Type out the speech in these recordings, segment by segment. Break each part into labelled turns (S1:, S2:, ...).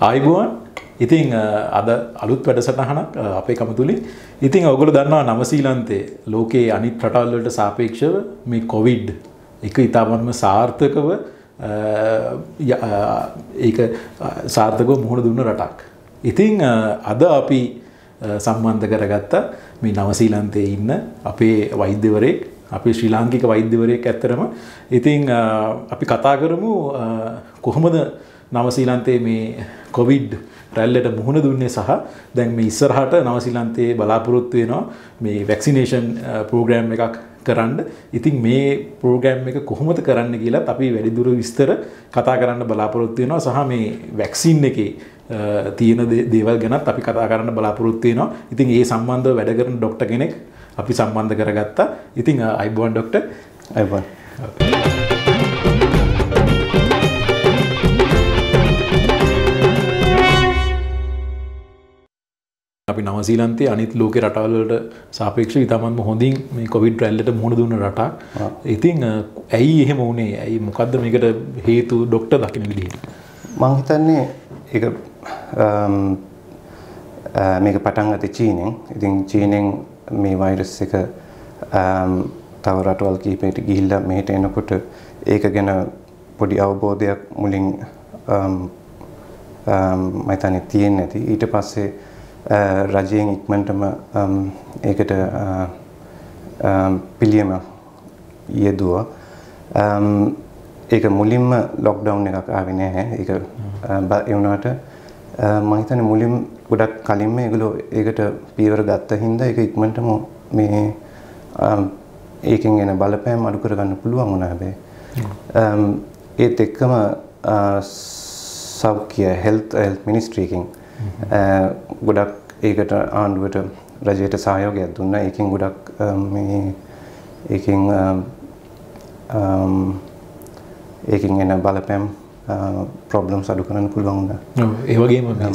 S1: ආයිබෝන් ඉතින් අද අලුත් වැඩසටහනක් අපේ කමතුලින් ඉතින් ඔයගොල්ලෝ දන්නවා නවසීලන්තයේ ලෝකයේ අනිත් රටවල් වලට සාපේක්ෂව මේ කොවිඩ් එක ඉතාමත්ම සාර්ථකව ඒක සාර්ථකව මුහුණ දුන්න රටක්. ඉතින් අද අපි සම්බන්ධ කරගත්ත මේ නවසීලන්තයේ ඉන්න අපේ වෛද්‍යවරයෙක් අපේ ශ්‍රී ලාංකික වෛද්‍යවරයෙක් ඇත්තරම ඉතින් අපි කතා කරමු කොහොමද නවසීලන්තයේ මේ කොවිඩ් රැල්ලට මුහුණ දුන්නේ සහ දැන් මේ ඉස්සරහට නවසීලන්තයේ බලාපොරොත්තු වෙනවා මේ වැක්සිනේෂන් ප්‍රෝග්‍රෑම් එකක් කරන්න. ඉතින් මේ ප්‍රෝග්‍රෑම් එක කොහොමද කරන්න කියලාත් අපි වැඩිදුර විස්තර කතා කරන්න බලාපොරොත්තු වෙනවා සහ මේ වැක්සින් එකේ තියෙන දේවල් ගැනත් අපි කතා කරන්න බලාපොරොත්තු වෙනවා. ඉතින් ඒ සම්බන්ධව වැඩ කරන ડોක්ටර් කෙනෙක් අපි සම්බන්ධ කරගත්තා. ඉතින් අයිබෝන් ડોක්ටර්.
S2: අයිබෝන්.
S1: අපි නවසීලන්තයේ අනිත් ලෝකේ රටවල් වලට සාපේක්ෂව ඉතාමත්ම හොඳින් මේ කොවිඩ් රැල්ලට මුහුණ දුන්න රටක්. ඉතින් ඇයි එහෙම වුනේ? ඇයි මොකද්ද මේකට හේතු ડોක්ටර් දකින්න විදිහ?
S2: මම හිතන්නේ ඒක මේක පටන් ගත්තේ චීනෙන්. ඉතින් චීනෙන් මේ වෛරස් එක තව රටවල් කිහිපයකට ගිහිල්ලා මෙහෙට එනකොට ඒක ගැන පොඩි අවබෝධයක් මුලින් මම හිතන්නේ තියෙන්නේ නැති. ඊට පස්සේ රජයෙන් ඉක්මනටම ඒකට පිළියම යෙදුවා. ඒක මුලින්ම ලොක්ඩවුන් එකක් ආවේ නැහැ. ඒක ඒ වුණාට මම හිතන්නේ මුලින් ගොඩක් කලින්ම ඒගොල්ලෝ ඒකට පියවර ගත්ත හින්දා ඒක ඉක්මනටම මේ ඒකෙන් එන බලපෑම අඩු කරගන්න පුළුවන් වුණා හැබැයි. ඒත් එක්කම සෞඛ්‍ය හෙල්ත් මිනිස්ට්‍රි එකෙන් ගොඩක් ඒකට ආණ්ඩුවට රජයට සහයෝගයක් දුන්නා. ඒකෙන් ගොඩක් මේ ඒකෙන් එන බලපෑම් ප්‍රොබ්ලම්ස් අඩු කරන්න පුළුවන් වුණා.
S1: ඔව් ඒ වගේම මේ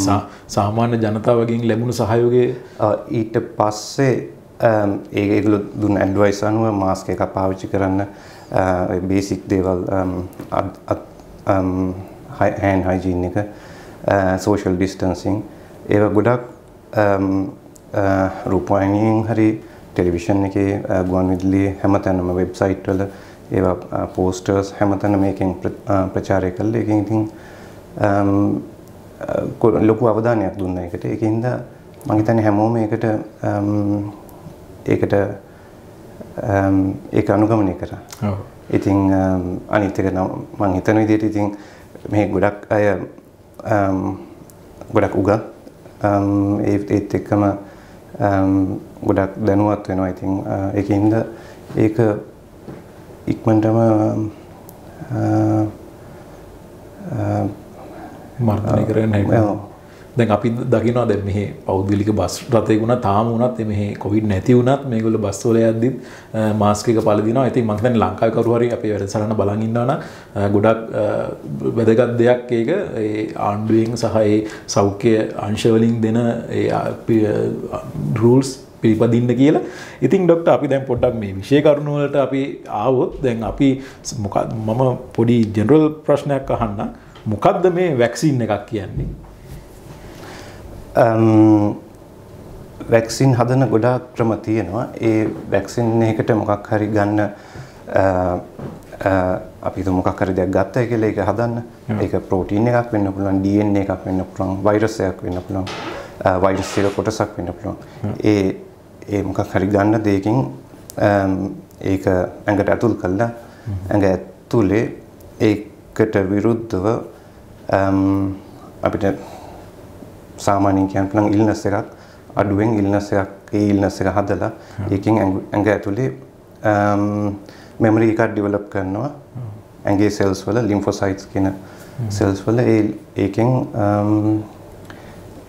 S1: සාමාන්‍ය ජනතාවගෙන් ලැබුණු සහයෝගය
S2: ඊට පස්සේ ඒගොල්ලෝ දුන්න ඇඩ්වයිස් අනුව මාස්ක් එකක් පාවිච්චි කරන්න බේසික් දේවල් hand hygiene එක social distancing ඒවා ගොඩක් රූපවාහිනියෙන් හරි ටෙලිවිෂන් එකේ ගුවන්විදුලියේ හැමතැනම වෙබ්සයිට් වල ඒවා පෝස්ටර්ස් හැමතැනම මේකෙන් ප්‍රචාරය කළා. ඒකෙන් ඉතින් ලොකු අවධානයක් දුන්නා ඒකට. ඒකින්ද මම හිතන්නේ හැමෝම ඒක අනුගමනය කරා. ඔව්. ඉතින් අනිත් එක මම හිතන විදිහට ඉතින් මේ ගොඩක් අය ගොඩක් උගත් ඒත් එක්කම ගොඩක් දැනුවත් වෙනවා. ඉතින් ඒකින්ද ඒක ඉක්මනටම
S1: මර්ධනය කරගෙන නැහැ. දැන් අපි දකිනවා දැන් මෙහි පෞද්ගලික බස් රථයක වුණා තාම වුණත් මෙහි කොවිඩ් නැති වුණත් මේගොල්ලෝ බස් වල යද්දිත් මාස්ක් එක පළදිනවා. ඉතින් මම හිතන්නේ ලංකාවේ කවුරු හරි අපේ වැඩසටහන බලන් ඉන්නවා නම් ගොඩක් වැදගත් දෙයක් ඒක ඒ ආණ්ඩුවෙන් සහ ඒ සෞඛ්‍ය අංශ වලින් දෙන ඒ රූල්ස් පිළිපදින්න කියලා. ඉතින් ડોක්ටර් අපි දැන් පොඩ්ඩක් මේ විශේෂ කරුණු වලට අපි ආවොත් දැන් අපි මොකක්ද මම පොඩි ජෙනරල් ප්‍රශ්නයක් අහන්න. මොකක්ද මේ වැක්සින් එකක් කියන්නේ?
S2: වැක්සින් හදන ගොඩාක් ක්‍රම තියෙනවා. ඒ වැක්සින් එකකට මොකක් හරි ගන්න අපි මොකක් හරි දෙයක් ගත්තා කියලා ඒක හදන්න. ඒක ප්‍රෝටීන් එකක් වෙන්න පුළුවන්, DNA එකක් වෙන්න පුළුවන්, වෛරස් එකක් වෙන්න පුළුවන්, වෛරස් එක කොටසක් වෙන්න පුළුවන්. ඒ මොකක් හරි ගන්න දෙයකින් ඒක ඇඟට ඇතුල් කළා. ඇඟ ඇතුලේ ඒකට විරුද්ධව අපිට සාමාන්‍යයෙන් කියන්න පුළුවන් ඉල්නස් එකක් අඩුවෙන් ඉල්නස් එක හදලා ඒකෙන් ඇඟ ඇතුලේ මෙමරි එකක් ඩෙවලොප් කරනවා. ඇඟේ සෙල්ස් වල ලිම්ෆොසයිට්ස් කියන සෙල්ස් වල ඒකෙන්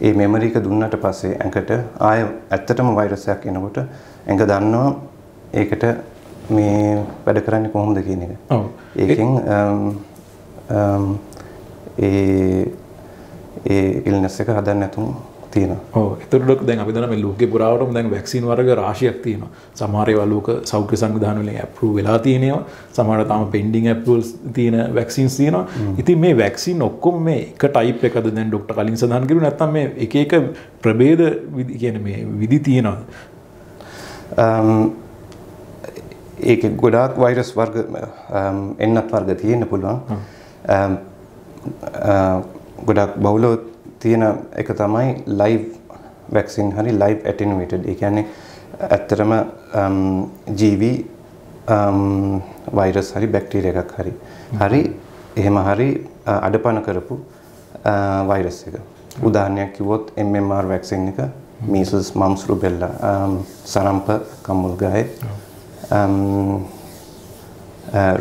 S2: ඒ මෙමරි එක දුන්නාට පස්සේ ඇඟට ආය ඇත්තටම වෛරස් එකක් එනකොට ඇඟ දන්නවා ඒකට මේ වැඩ කරන්නේ කොහොමද කියන එක. ඔව්. ඒකෙන් ඒ ඉල්නස් එක හදන්න නැතුම් තියෙනවා.
S1: ඔව් එතකොට දැන් අපි දන්නා මේ ලෝකේ පුරාවටම දැන් වැක්සින් වර්ග රාශියක් තියෙනවා. සමහර ඒවා ලෝක සෞඛ්‍ය සංවිධාන වලින් ඇප්‍රූව් වෙලා තියෙනවා. සමහර තාම පෙන්ඩින් ඇප්‍රූවල්ස් තියෙන වැක්සින්ස් තියෙනවා. ඉතින් මේ වැක්සින් ඔක්කොම මේ එක ටයිප් එකද දැන් ડોක්ටර් කලින් සඳහන් කරුවේ නැත්නම් මේ එක එක ප්‍රභේද කියන්නේ මේ විදි තියෙනවද?
S2: ඒක ගොඩාක් වෛරස් වර්ග එන්නත් වර්ග තියෙන්න පුළුවන්. ගොඩාක් බහුලව තියෙන එක තමයි ලයිව් වැක්සින් හරි ලයිව් ඇටෙනුවේටඩ්. ඒ කියන්නේ ඇත්තටම ජීවි වෛරස් හරි බැක්ටීරියා එකක් හරි එහෙම හරි අඩපණ කරපු වෛරස් එක. උදාහරණයක් කිව්වොත් MMR වැක්සින් එක measles mumps rubella සරම්ප කම්මුල්ගායේ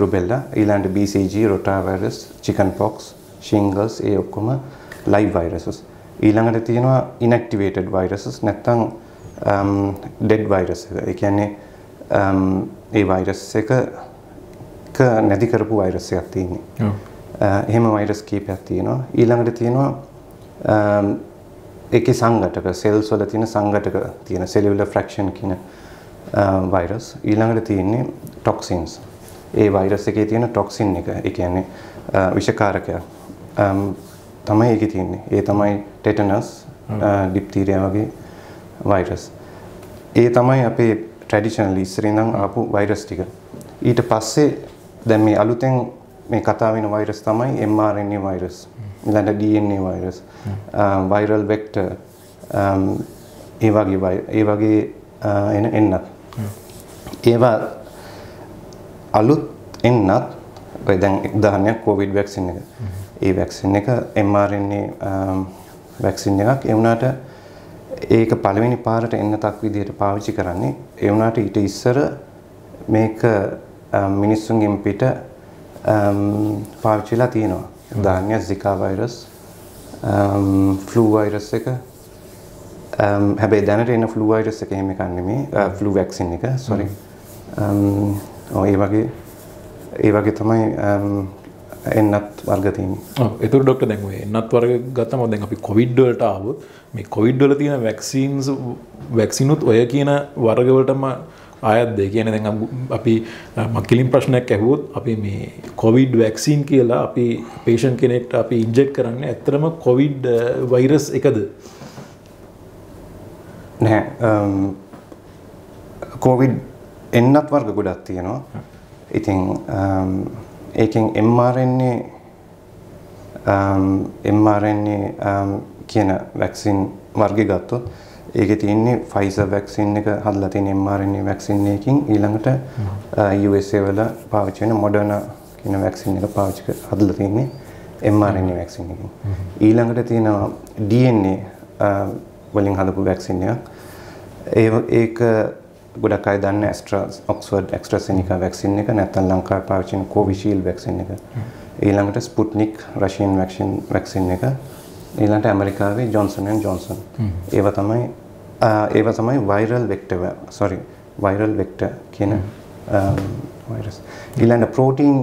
S2: rubella ඊළඟ BCG rotavirus chickenpox shingles ඒ ඔක්කොම live viruses. ඊළඟට තියෙනවා inactivated viruses නැත්නම් dead virus එක. ඒ කියන්නේ ඒ virus එක නැති කරපු virus එකක් තියෙන්නේ. එහෙම virus කීපයක් තියෙනවා. ඊළඟට තියෙනවා ඒකේ සංඝටක cells වල තියෙන සංඝටක තියෙන cellular fraction කියන virus. ඊළඟට තියෙන්නේ toxins. ඒ virus එකේ තියෙන toxin එක. ඒ කියන්නේ විෂකාරකයක්. තමයි ඒකේ තියෙන්නේ. ඒ තමයි tetanus, diphtheria වගේ virus. ඒ තමයි අපේ traditionally ඉස්සරින් ඉඳන් ආපු virus ටික. ඊට පස්සේ දැන් මේ අලුතෙන් මේ කතා වෙන virus තමයි mRNA virus. ඊළඟ DNA virus, viral vector ඒ වගේ එන්නත්. ඒවා අලුත් එන්නත් ඔය දැන් උදාහරණයක් COVID vaccine එක. ඒ vaccine එක mRNA vaccine එකක්. ඒ වුණාට ඒක පළවෙනි පාරට එන්නතක් විදිහට පාවිච්චි කරන්නේ. ඒ වුණාට ඊට ඉස්සර මේක මිනිස්සුන්ගෙන් පිට පාවිච්චිලා තියෙනවා. උදාහරණයක් Zika virus, flu virus එක. හැබැයි දැනට එන flu virus එක එහෙම එකක් නෙමෙයි. flu vaccine එක sorry. ඒ වගේ තමයි එන්නත් වර්ග තියෙන්නේ.
S1: ඔව් ඒතර ડોක්ටර් දැන් ඔය එන්නත් වර්ග ගත්තම දැන් අපි කොවිඩ් වලට ආවොත් මේ කොවිඩ් වල තියෙන වැක්සිනුත් ඔය කියන වර්ග වලටම ආයත් දෙය. කියන්නේ දැන් අපි මක්කිලින් ප්‍රශ්නයක් ඇහුවොත් අපි මේ කොවිඩ් වැක්සින් කියලා අපි පේෂන්ට් කෙනෙක්ට අපි ඉන්ජෙක්ට් කරන්නේ ඇත්තටම කොවිඩ් වෛරස් එකද?
S2: නැහැ. කොවිඩ් එන්නත් වර්ග ගොඩක් තියෙනවා. ඉතින් ඒකෙන් mRNA කියන වැක්සින් වර්ගය ගත්තොත් ඒකේ තියෙන්නේ Pfizer වැක්සින් එක හදලා තියෙන mRNA වැක්සින් එකකින් ඊළඟට USA වල පාවිච්චි වෙන Moderna කියන වැක්සින් එක හදලා තියෙන්නේ mRNA වැක්සින් එකකින්. ඊළඟට තියෙනවා DNA වලින් හදපු වැක්සින් එකක්. ඒක ගොඩක් අය දන්න Oxford AstraZeneca වැක්සින් එක නැත්නම් ලංකාවේ පාවිච්චි කරන Covishield වැක්සින් එක. ඊළඟට Sputnik Russian වැක්සින් එක. ඊළඟට ඇමරිකාවේ Johnson & Johnson. ඒවා තමයි viral vector කියන virus. ඊළඟ protein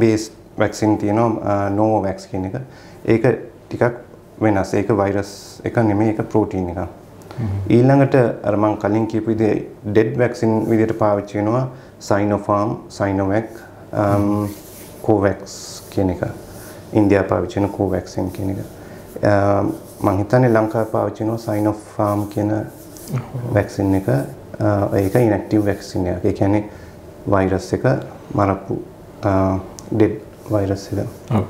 S2: based vaccine තියෙනවා Novavax කියන එක. ඒක ටිකක් වෙනස්. ඒක virus එක නෙමෙයි ඒක protein එකක්. ඊළඟට අර මම කලින් කියපු විදිහේ dead vaccine විදිහට පාවිච්චි වෙනවා Sinopharm, Sinovac, Covax කියන එක. ඉන්දියාව පාවිච්චි කරන Covaxin කියන එක. මම හිතන්නේ ලංකාවේ පාවිච්චි කරන Sinopharm කියන vaccine එක. ඒක inactive vaccine එකක්. ඒ කියන්නේ virus එක මරපු dead virus එක. ඔව්.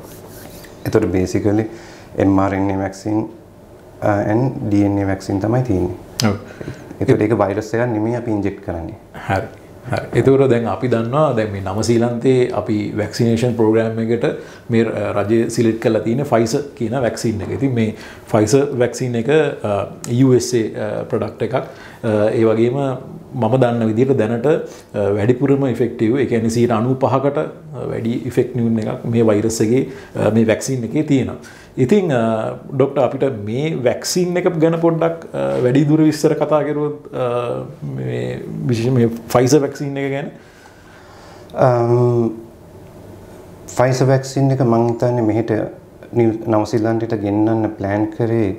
S2: ඒතකොට basically mRNA vaccine and DNA vaccine තමයි තියෙන්නේ. ඔව්. ඒතකොට ඒක virus එකක් නෙමෙයි අපි inject කරන්නේ.
S1: හරි. හරි. ඒතකොට දැන් අපි දන්නවා දැන් මේ නවසීලන්තේ අපි vaccination program එකට මේ රජය සිලෙක්ට් කරලා තියෙන Pfizer කියන vaccine එක. ඉතින් මේ Pfizer vaccine එක USA product එකක්. ඒ වගේම මම දන්න විදිහට දැනට වැඩිපුරම effective ඒ කියන්නේ 95%කට වැඩි effective එකක් මේ virus එකේ මේ vaccine එකේ තියෙනවා. ඉතින් ડોක්ටර් අපිට මේ vaccine එක ගැන පොඩ්ඩක් වැඩි දුර විස්තර කතා කරුවොත් මේ විශේෂයෙන් මේ Pfizer vaccine එක ගැන
S2: Pfizer vaccine එක මම හිතන්නේ මෙහෙට නවසීලන්තයට ගෙන්නන්න plan කරේ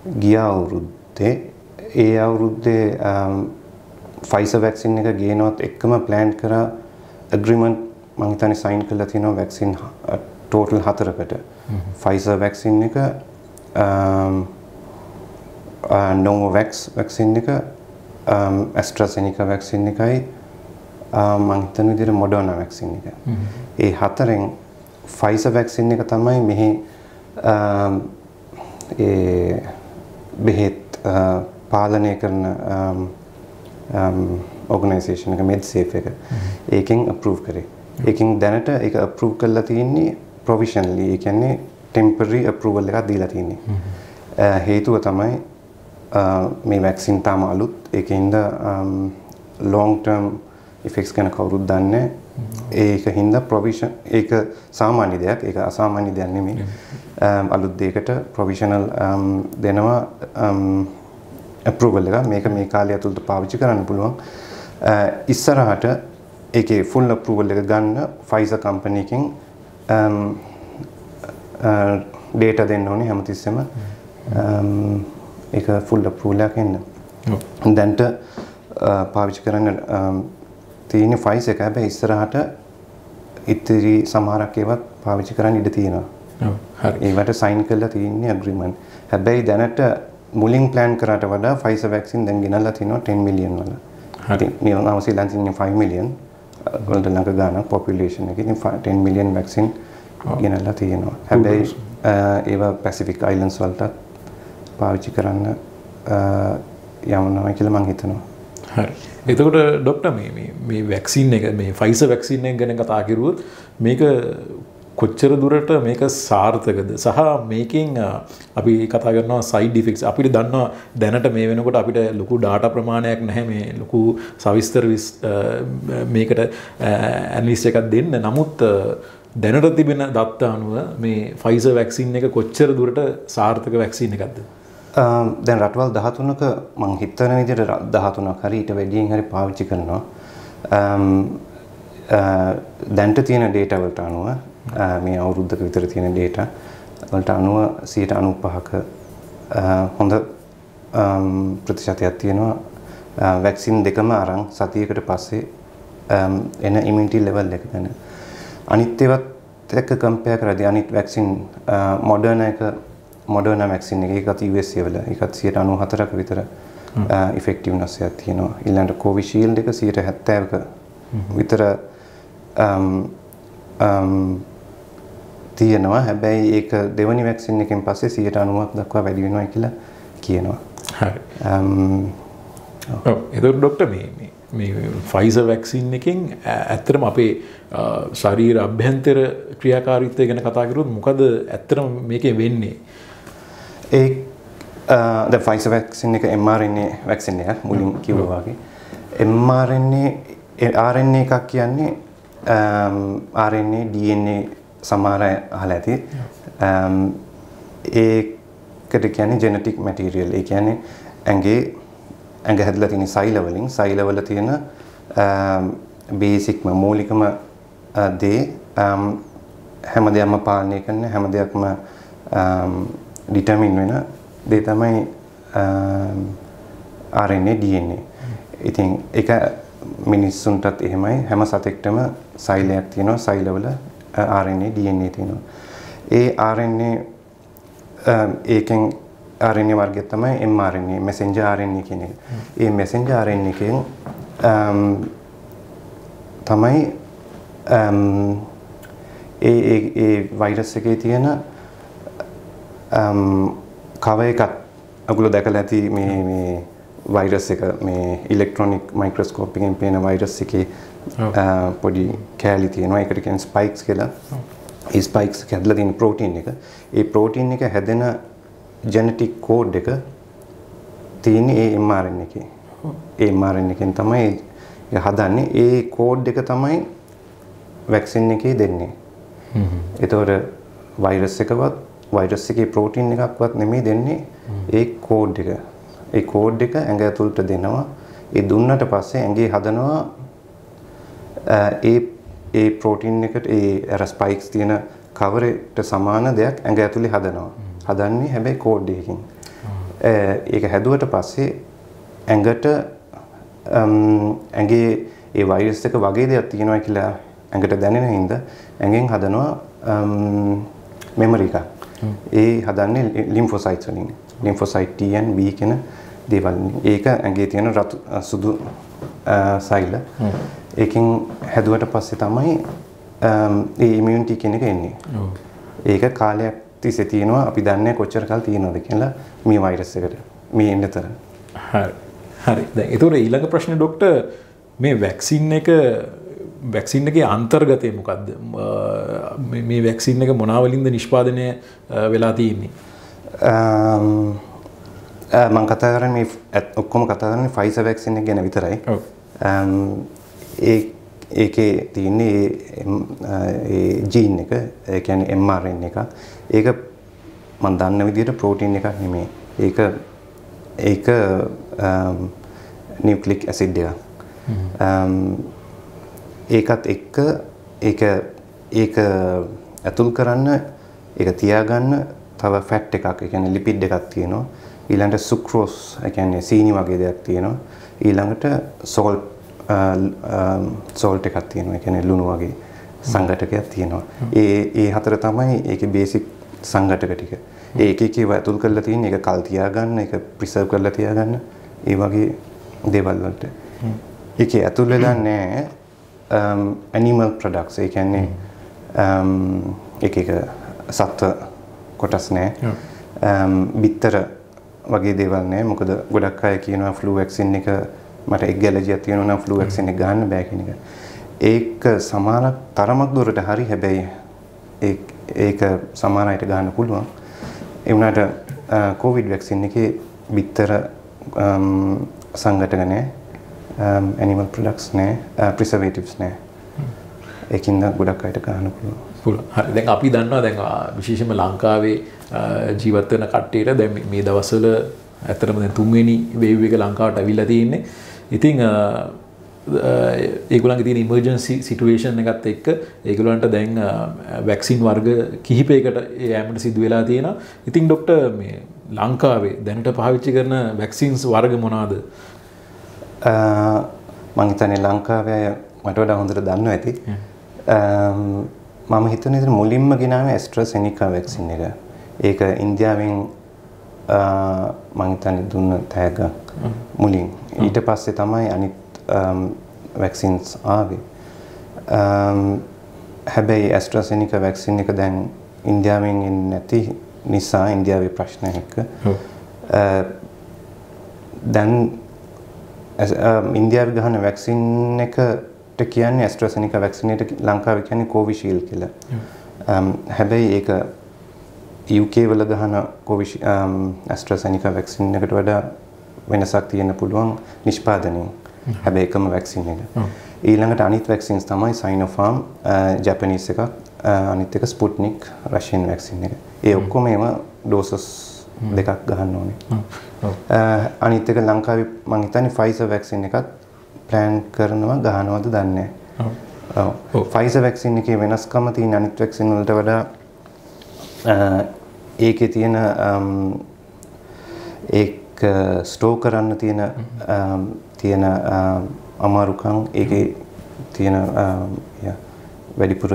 S2: ගිය අවුරුද්දේ ඒ අවුරුද්දේ Pfizer vaccine එක ගේනවත් එක්කම plan කරා agreement මම හිතන්නේ sign කරලා තියෙනවා vaccine total 4කට. Pfizer vaccine එක Novavax vaccine එක AstraZeneca vaccine එකයි මම හිතන විදිහට Moderna vaccine එක. ඒ හතරෙන් Pfizer vaccine එක තමයි මෙහි ඒ බෙහෙත් පාලනය කරන organisation එක MedSafe එක. ඒකෙන් approve කරේ. ඒකෙන් දැනට ඒක approve කරලා තියෙන්නේ provisionally. ඒ කියන්නේ temporary approval එකක් දීලා තියෙන්නේ. හේතුව තමයි මේ vaccine තාම අලුත්. ඒකින්ද long term effects ගැන කවුරුත් දන්නේ ඒක හින්දා provision ඒක සාමාන්‍ය දෙයක්. ඒක අසාමාන්‍ය දෙයක් නෙමෙයි. අලුත් දෙයකට provisional දෙනවා approval එක. මේක මේ කාලය ඇතුළත පාවිච්චි කරන්න පුළුවන්. ඉස්සරහට ඒකේ full approval එක ගන්න Pfizer company එකෙන් data දෙන්න ඕනේ හැමතිස්සෙම. ඒක full approval එකක් එන්න. දැන්ට පාවිච්චි කරන්න තියෙන Pfizer එක හැබැයි ඉස්සරහට ඉතිරි සමහරක් ඒවත් පාවිච්චි කරන්න ඉඩ තියෙනවා.
S1: හරි.
S2: ඒවට sign කරලා තියෙන්නේ agreement. හැබැයි දැනට මුලින් plan කරාට වඩා Pfizer vaccine දැන් ගෙනල්ලා තිනවා 10 million වල.
S1: හරි.
S2: නියම අවශ්‍යලා තියෙන්නේ 5 million වලට ළඟ ගානක් population එකේ. ඉතින් 10 million vaccine ගෙනල්ලා තියෙනවා. හැබැයි ඒවා Pacific Islands වලට පාවිච්චි කරන්න යවනවා කියලා මම හිතනවා.
S1: හරි. එතකොට ડોක්ටර් මේ වැක්සින් එක මේ Pfizer වැක්සින් එක ගැන කතා කරුවොත් මේක කොච්චර දුරට මේක සාර්ථකද සහ මේකෙන් අපි කතා කරනවා side effects අපිට දන්නවා දැනට මේ වෙනකොට අපිට ලොකු data ප්‍රමාණයක් නැහැ මේ ලොකු සවිස්තර මේකට ඇනලිස්ට් එකක් දෙන්න. නමුත් දැනට තිබෙන දත්ත අනුව මේ Pfizer වැක්සින් එක කොච්චර දුරට සාර්ථක වැක්සින් එකක්ද?
S2: දැන් රටවල් 13ක මම හිතන විදිහට 13ක් හරි ඊට වැඩියෙන් හරි පාවිච්චි කරනවා. දැන්ට තියෙන data වලට අනුව මේ අවුරුද්දක විතර තියෙන data වලට අනුව 95ක හොඳ ප්‍රතිශතයක් තියෙනවා. වැක්සින් දෙකම අරන් සතියකට පස්සේ එන immunity level එක ගැන. අනිත් ඒවත් එක්ක compare කරද්දී අනිත් වැක්සින් Moderna vaccine එකත් USA වල ඒකත් 94ක විතර effectiveness එකක් තියෙනවා. ඊළඟට Covishield එක 70ක විතර තියෙනවා. හැබැයි ඒක දෙවනි වැක්සින් එකෙන් පස්සේ 90ක් දක්වා වැඩි වෙනවා කියලා කියනවා.
S1: හරි. එතකොට ડોක්ටර් මේ Pfizer වැක්සින් එකෙන් ඇත්තටම අපේ ශරීර අභ්‍යන්තර ක්‍රියාකාරීත්වය ගැන කතා කරුවොත් මොකද ඇත්තටම මේකේ වෙන්නේ?
S2: The Pfizer vaccine එක mRNA vaccine එකක් මුලින් කිව්වා වගේ. RNA එකක් කියන්නේ RNA DNA සමහර අහලා ඇති. ඒකට කියන්නේ genetic material. ඒ කියන්නේ ඇඟ හැදලා තියෙන සෛල වල තියෙන බේසික්ම මූලිකම දේ හැම දෙයක්ම පාලනය කරන හැම දෙයක්ම determine වෙන දේ තමයි RNA DNA. ඉතින් ඒක මිනිස්සුන්ටත් එහෙමයි හැම සතෙක්ටම සෛලයක් තියෙනවා සෛලවල RNA DNA තියෙනවා. ඒ RNA ඒකෙන් RNA වර්ගය තමයි mRNA messenger RNA කියන එක. ඒ messenger RNA එකෙන් තමයි ඒ වෛරස් එකේ තියෙන cover එකක් අගුල දැකලා ඇති මේ වෛරස් එක මේ ඉලෙක්ට්‍රොනික මයික්‍රොස්කෝප් එකෙන් පේන වෛරස් එකේ පොඩි කැලි තියෙනවා. ඒකට කියන්නේ ස්පයික්ස් කියලා. ඒ ස්පයික්ස් එක හැදලා තියෙන ප්‍රෝටීන් එක. ඒ ප්‍රෝටීන් එක හැදෙන ජෙනටික් කෝඩ් එක තියෙන ඒ mRNA එකේ. ඒ mRNA එකෙන් තමයි හදන්නේ. ඒ කෝඩ් එක තමයි වැක්සින් එකේ දෙන්නේ. ඒතකොට වෛරස් එකේ ප්‍රෝටීන් එකක්වත් නෙමෙයි දෙන්නේ. ඒ කෝඩ් එක. ඒ කෝඩ් එක ඇඟ ඇතුළට දෙනවා. ඒ දුන්නට පස්සේ ඇඟේ හදනවා ඒ ප්‍රෝටීන් එකට ඒ අර ස්පයික්ස් තියෙන කවර් එකට සමාන දෙයක් ඇඟ ඇතුලේ හදනවා. හදන්නේ හැබැයි කෝඩ් එකකින්. ඒක හැදුවට පස්සේ ඇඟට ඇඟේ ඒ වෛරස් එක වගේ දෙයක් තියෙනවා කියලා ඇඟට දැනෙන හින්දා ඇඟෙන් හදනවා මෙමරි එකක්. ඒ හදන්නේ ලිම්ෆොසයිට්ස් වලින්. ලිම්ෆොසයිට් T and B කියන දේවල්. ඒක ඇඟේ තියෙන රතු සුදු සෛල. ඒකෙන් හැදුවට පස්සේ තමයි ඒ ඉමුනිටි කියන එක එන්නේ. ඒක කාලයක් තිස්සේ තියෙනවා. අපි දන්නේ කොච්චර කාල තියෙනවද කියලා මේ වෛරස් එකට. මේ එන්නතර.
S1: හරි. හරි. දැන් ඒතකොට ඊළඟ ප්‍රශ්නේ ડોක්ටර් මේ වැක්සින් එකේ අන්තර්ගතය මොකද්ද? මේ වැක්සින් එක මොනවලින්ද නිෂ්පාදනය වෙලා තියෙන්නේ?
S2: මම කතා කරන්නේ ඔක්කොම කතා කරන්නේ ෆයිසර් වැක්සින් එක ගැන විතරයි. ඒකේ තියෙන්නේ ඒ ජීන් එක, ඒ කියන්නේ mRNA එක. ඒක මම දන්න විදිහට ප්‍රෝටීන් එකක් නෙමෙයි. ඒක නියුක්ලික් ඇසිඩ් එකක්. ඒකත් එක්ක ඒක ඇතුල් කරන්න ඒක තියාගන්න තව ෆැට් එකක්, ඒ කියන්නේ ලිපිඩ් එකක් තියෙනවා. ඊළඟට සුක්‍රෝස්, ඒ කියන්නේ සීනි වගේ දෙයක් තියෙනවා. ඊළඟට සෝල්ට් එකක් තියෙනවා, ඒ කියන්නේ ලුණු වගේ සංඝටකයක් තියෙනවා. ඒ හතර තමයි ඒකේ බේසික් සංඝටක ටික. ඒකේ ඇතුල් කරලා තියෙන එක කල් තියාගන්න, ඒක ප්‍රිසර්ව් කරලා තියාගන්න, ඒ වගේ දේවල් වලට. ඒකේ ඇතුල් වෙලා නැහැ animal products, ඒ කියන්නේ එක සත්ව කොටස් නැහැ. බිත්තර වගේ දේවල් නැහැ. මොකද ගොඩක් අය කියනවා ෆ්ලූ වැක්සින් එක මට එක් ඇලර්ජියක් තියෙනවා නම් ෆ්ලූ වැක්සින් එක ගන්න බෑ කියන එක. ඒක සමාන තරමක් දුරට හරි. හැබැයි ඒක සමාන අයට ගන්න පුළුවන්. ඒ වුණාට කොවිඩ් වැක්සින් එකේ බිත්තර සංඝටක නැහැ. animal products නැහැ, preservatives නැහැ. ඒකින්ද ගොඩක් අයට ගන්න පුළුවන්.
S1: හරි. දැන් අපි දන්නවා දැන් විශේෂයෙන්ම ලංකාවේ ජීවත් වෙන කට්ටියට දැන් මේ දවස්වල ඇත්තටම දැන් තුන්වෙනි වේව් එක ලංකාවට ඇවිල්ලා තියෙන්නේ. ඉතින් ඒගොල්ලන්ගේ තියෙන ඉමර්ජන්සි සිටුේෂන් එකත් එක්ක ඒගොල්ලන්ට දැන් වැක්සින් වර්ග කිහිපයකට යෑමට සිදු වෙලා තියෙනවා. ඉතින් ડોක්ටර් මේ ලංකාවේ දැනට පාවිච්චි කරන වැක්සින්ස් වර්ග මොනවාද?
S2: මම හිතන්නේ ලංකාවේ මට වඩා හොඳට දන්නවා ඇති. මම හිතන්නේ ඉතින් මුලින්ම ගෙනාවේ ඇස්ට්‍රාසෙනිකා වැක්සින් එක. ඒක ඉන්දියාවෙන් මම හිතන්නේ දුන්න තෑග්ග මුලින්. ඊට පස්සේ තමයි අනිත් වැක්සින්ස් ආවේ. හැබැයි ඇස්ට්‍රාසෙනිකා වැක්සින් එක දැන් ඉන්දියාවෙන් එන්නේ නැති නිසා ඉන්දියාවේ ප්‍රශ්න එක්ක දැන් ඉන්දියාවේ ගහන වැක්සින් එකට කියන්නේ ඇස්ට්‍රාසෙනිකා වැක්සින් එකට ලංකාවේ කියන්නේ කොවිෂීල්ඩ් කියලා. හැබැයි ඒක UK වල ගහන ඇස්ට්‍රාසෙනිකා වැක්සින් එකට වඩා වෙනසක් තියෙන්න පුළුවන් නිෂ්පාදනයේ. හැබැයි එකම වැක්සින් එක. ඊළඟට අනිත් වැක්සින්ස් තමයි Sinopharm ජැපනීස් එකක්, අනිත් එක ස්පුට්නික් රෂියන් වැක්සින් එක. ඒ ඔක්කොම ඒවා ඩෝසස් දෙකක් ගහන්න ඕනේ. අනිත් එක ලංකාවේ මම හිතන්නේ ෆයිසර් වැක්සින් එකත් ප්ලෑන් කරනවා ගහනවද දන්නේ නැහැ. ඔව්. ෆයිසර් වැක්සින් එකේ වෙනස්කම තියෙන අනිත් වැක්සින් වලට වඩා ඒකේ තියෙන ඒක ස්ටෝර් කරන්න තියෙන අමාරුකම්, ඒකේ තියෙන වැඩිපුර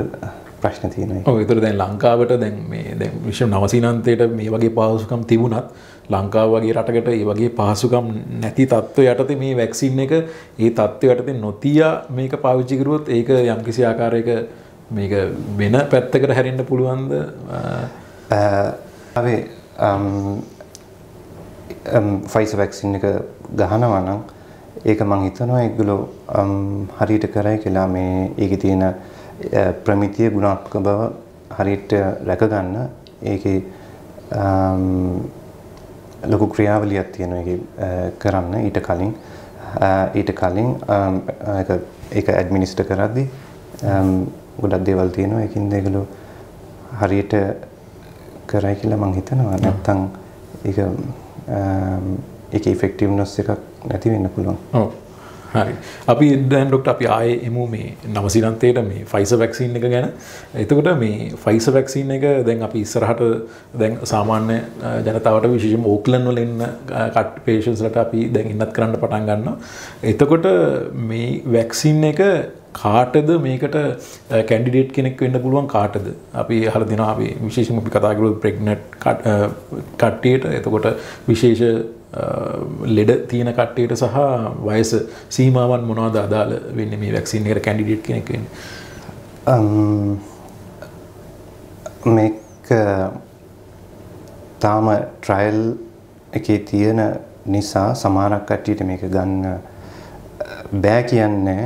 S2: ප්‍රශ්න තියෙනවා.
S1: ඔව්. ඒතර දැන් ලංකාවට දැන් විශේෂ නවසීනාන්තයට මේ වගේ පහසුකම් තිබුණත් ලංකාව වගේ රටකට මේ වගේ පහසුකම් නැති තත්ත්වය යටතේ මේ වැක්සින් එක ඒ තත්ත්වය යටතේ නොතියා මේක පාවිච්චි කරුවොත් ඒක යම්කිසි ආකාරයක මේක වෙන පැත්තකට හැරෙන්න පුළුවන්ද?
S2: ෆයිසර් වැක්සින් එක ගහනවා නම් ඒක මම හිතනවා ඒගොල්ලෝ හරියට කරයි කියලා. මේ ඒකේ තියෙන ප්‍රමිතිය ගුණාත්මක බව හරියට රැක ගන්න ඒකේ ලොකු ක්‍රියාවලියක් තියෙනවා ඒකේ කරන්න. ඊට කලින් ඒක ඇඩ්මිනිස්ටර් කරද්දී ගොඩක් දේවල් තියෙනවා. ඒකින්ද ඒගොල්ලෝ හරියට කරයි කියලා මම හිතනවා. නැත්තම් ඒක ඉෆෙක්ටිව්නස් එකක් නැති වෙන්න පුළුවන්.
S1: ඔව්. හරි. අපි දැන් ડોක්ටර් අපි ආයේ එමු මේ නවසීලන්තේට මේ ෆයිසර් වැක්සින් එක ගැන. එතකොට මේ ෆයිසර් වැක්සින් එක දැන් අපි ඉස්සරහට දැන් සාමාන්‍ය ජනතාවට විශේෂයෙන්ම ඕක්ලන්ඩ් වල ඉන්න පේෂන්ට්ස්ලට අපි දැන් ඉන්නත් කරන්න පටන් ගන්නවා. එතකොට මේ වැක්සින් එක කාටද මේකට කැන්ඩිඩේට් කෙනෙක් වෙන්න පුළුවන් කාටද? අපි අහලා දෙනවා අපි විශේෂයෙන්ම අපි කතා කරමු ප්‍රෙග්නන්ට් කට්ටියට. එතකොට විශේෂ ලෙඩ තියෙන කට්ටියට සහ වයස සීමාවන් මොනවද අදාළ වෙන්නේ මේ වැක්සින් එකට කැන්ඩිඩේට් කෙනෙක් වෙන්නේ?
S2: මේක තාම ට්‍රයල් එකේ තියෙන නිසා සමහරක් කට්ටියට මේක ගන්න බෑ කියන්නේ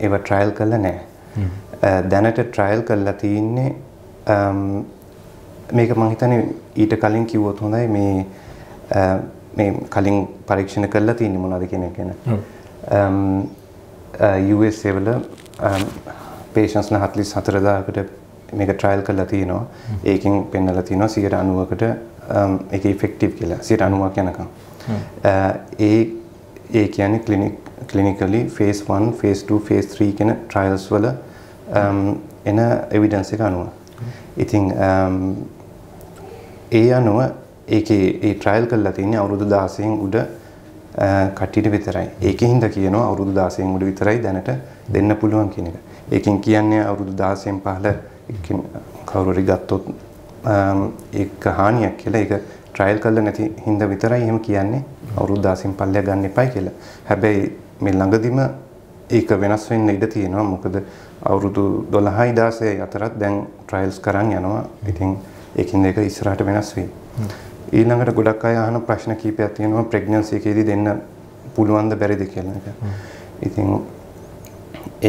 S2: ඒව ට්‍රයල් කරලා නැහැ. දැනට ට්‍රයල් කරලා තියෙන්නේ මේක මම හිතන්නේ ඊට කලින් කිව්වොත් හොඳයි මේ කලින් පරීක්ෂණ කරලා තියෙන්නේ මොනවද කියන එක ගැන. USA වල patients 44000කට මේක ට්‍රයල් කරලා තියෙනවා. ඒකෙන් පෙන්නලා තියෙනවා 90%කට ඒක ඉෆෙක්ටිව් කියලා. 90%ක් යනකම්. ඒ කියන්නේ clinically phase 1, phase 2, phase 3 කියන trials වල එන evidence එක අනුව. ඉතින් ඒ අනුව ඒකේ ඒ trial කරලා තියෙන්නේ අවුරුදු 16න් උඩ කට්ටියට විතරයි. ඒකෙන්ද කියනවා අවුරුදු 16න් උඩ විතරයි දැනට දෙන්න පුළුවන් කියන එක. ඒකෙන් කියන්නේ අවුරුදු 16න් පහළ කවුරු හරි ගත්තොත් ඒක හානියක් කියලා. ඒක ට්‍රයල් කරලා නැති හින්දා විතරයි එහෙම කියන්නේ අවුරුදු 16න් පල්ලෙය ගන්න එපයි කියලා. හැබැයි මේ ළඟදිම ඒක වෙනස් වෙන්න ඉඩ තියෙනවා. මොකද අවුරුදු 12යි 16යි අතරත් දැන් ට්‍රයල්ස් කරන් යනවා. ඉතින් ඒකින් ඒක ඉස්සරහට වෙනස් වෙයි. ඊළඟට ගොඩක් අය අහන ප්‍රශ්න කීපයක් තියෙනවා ප්‍රෙග්නන්සි එකේදී දෙන්න පුළුවන්ද බැරිද කියලා එක. ඉතින්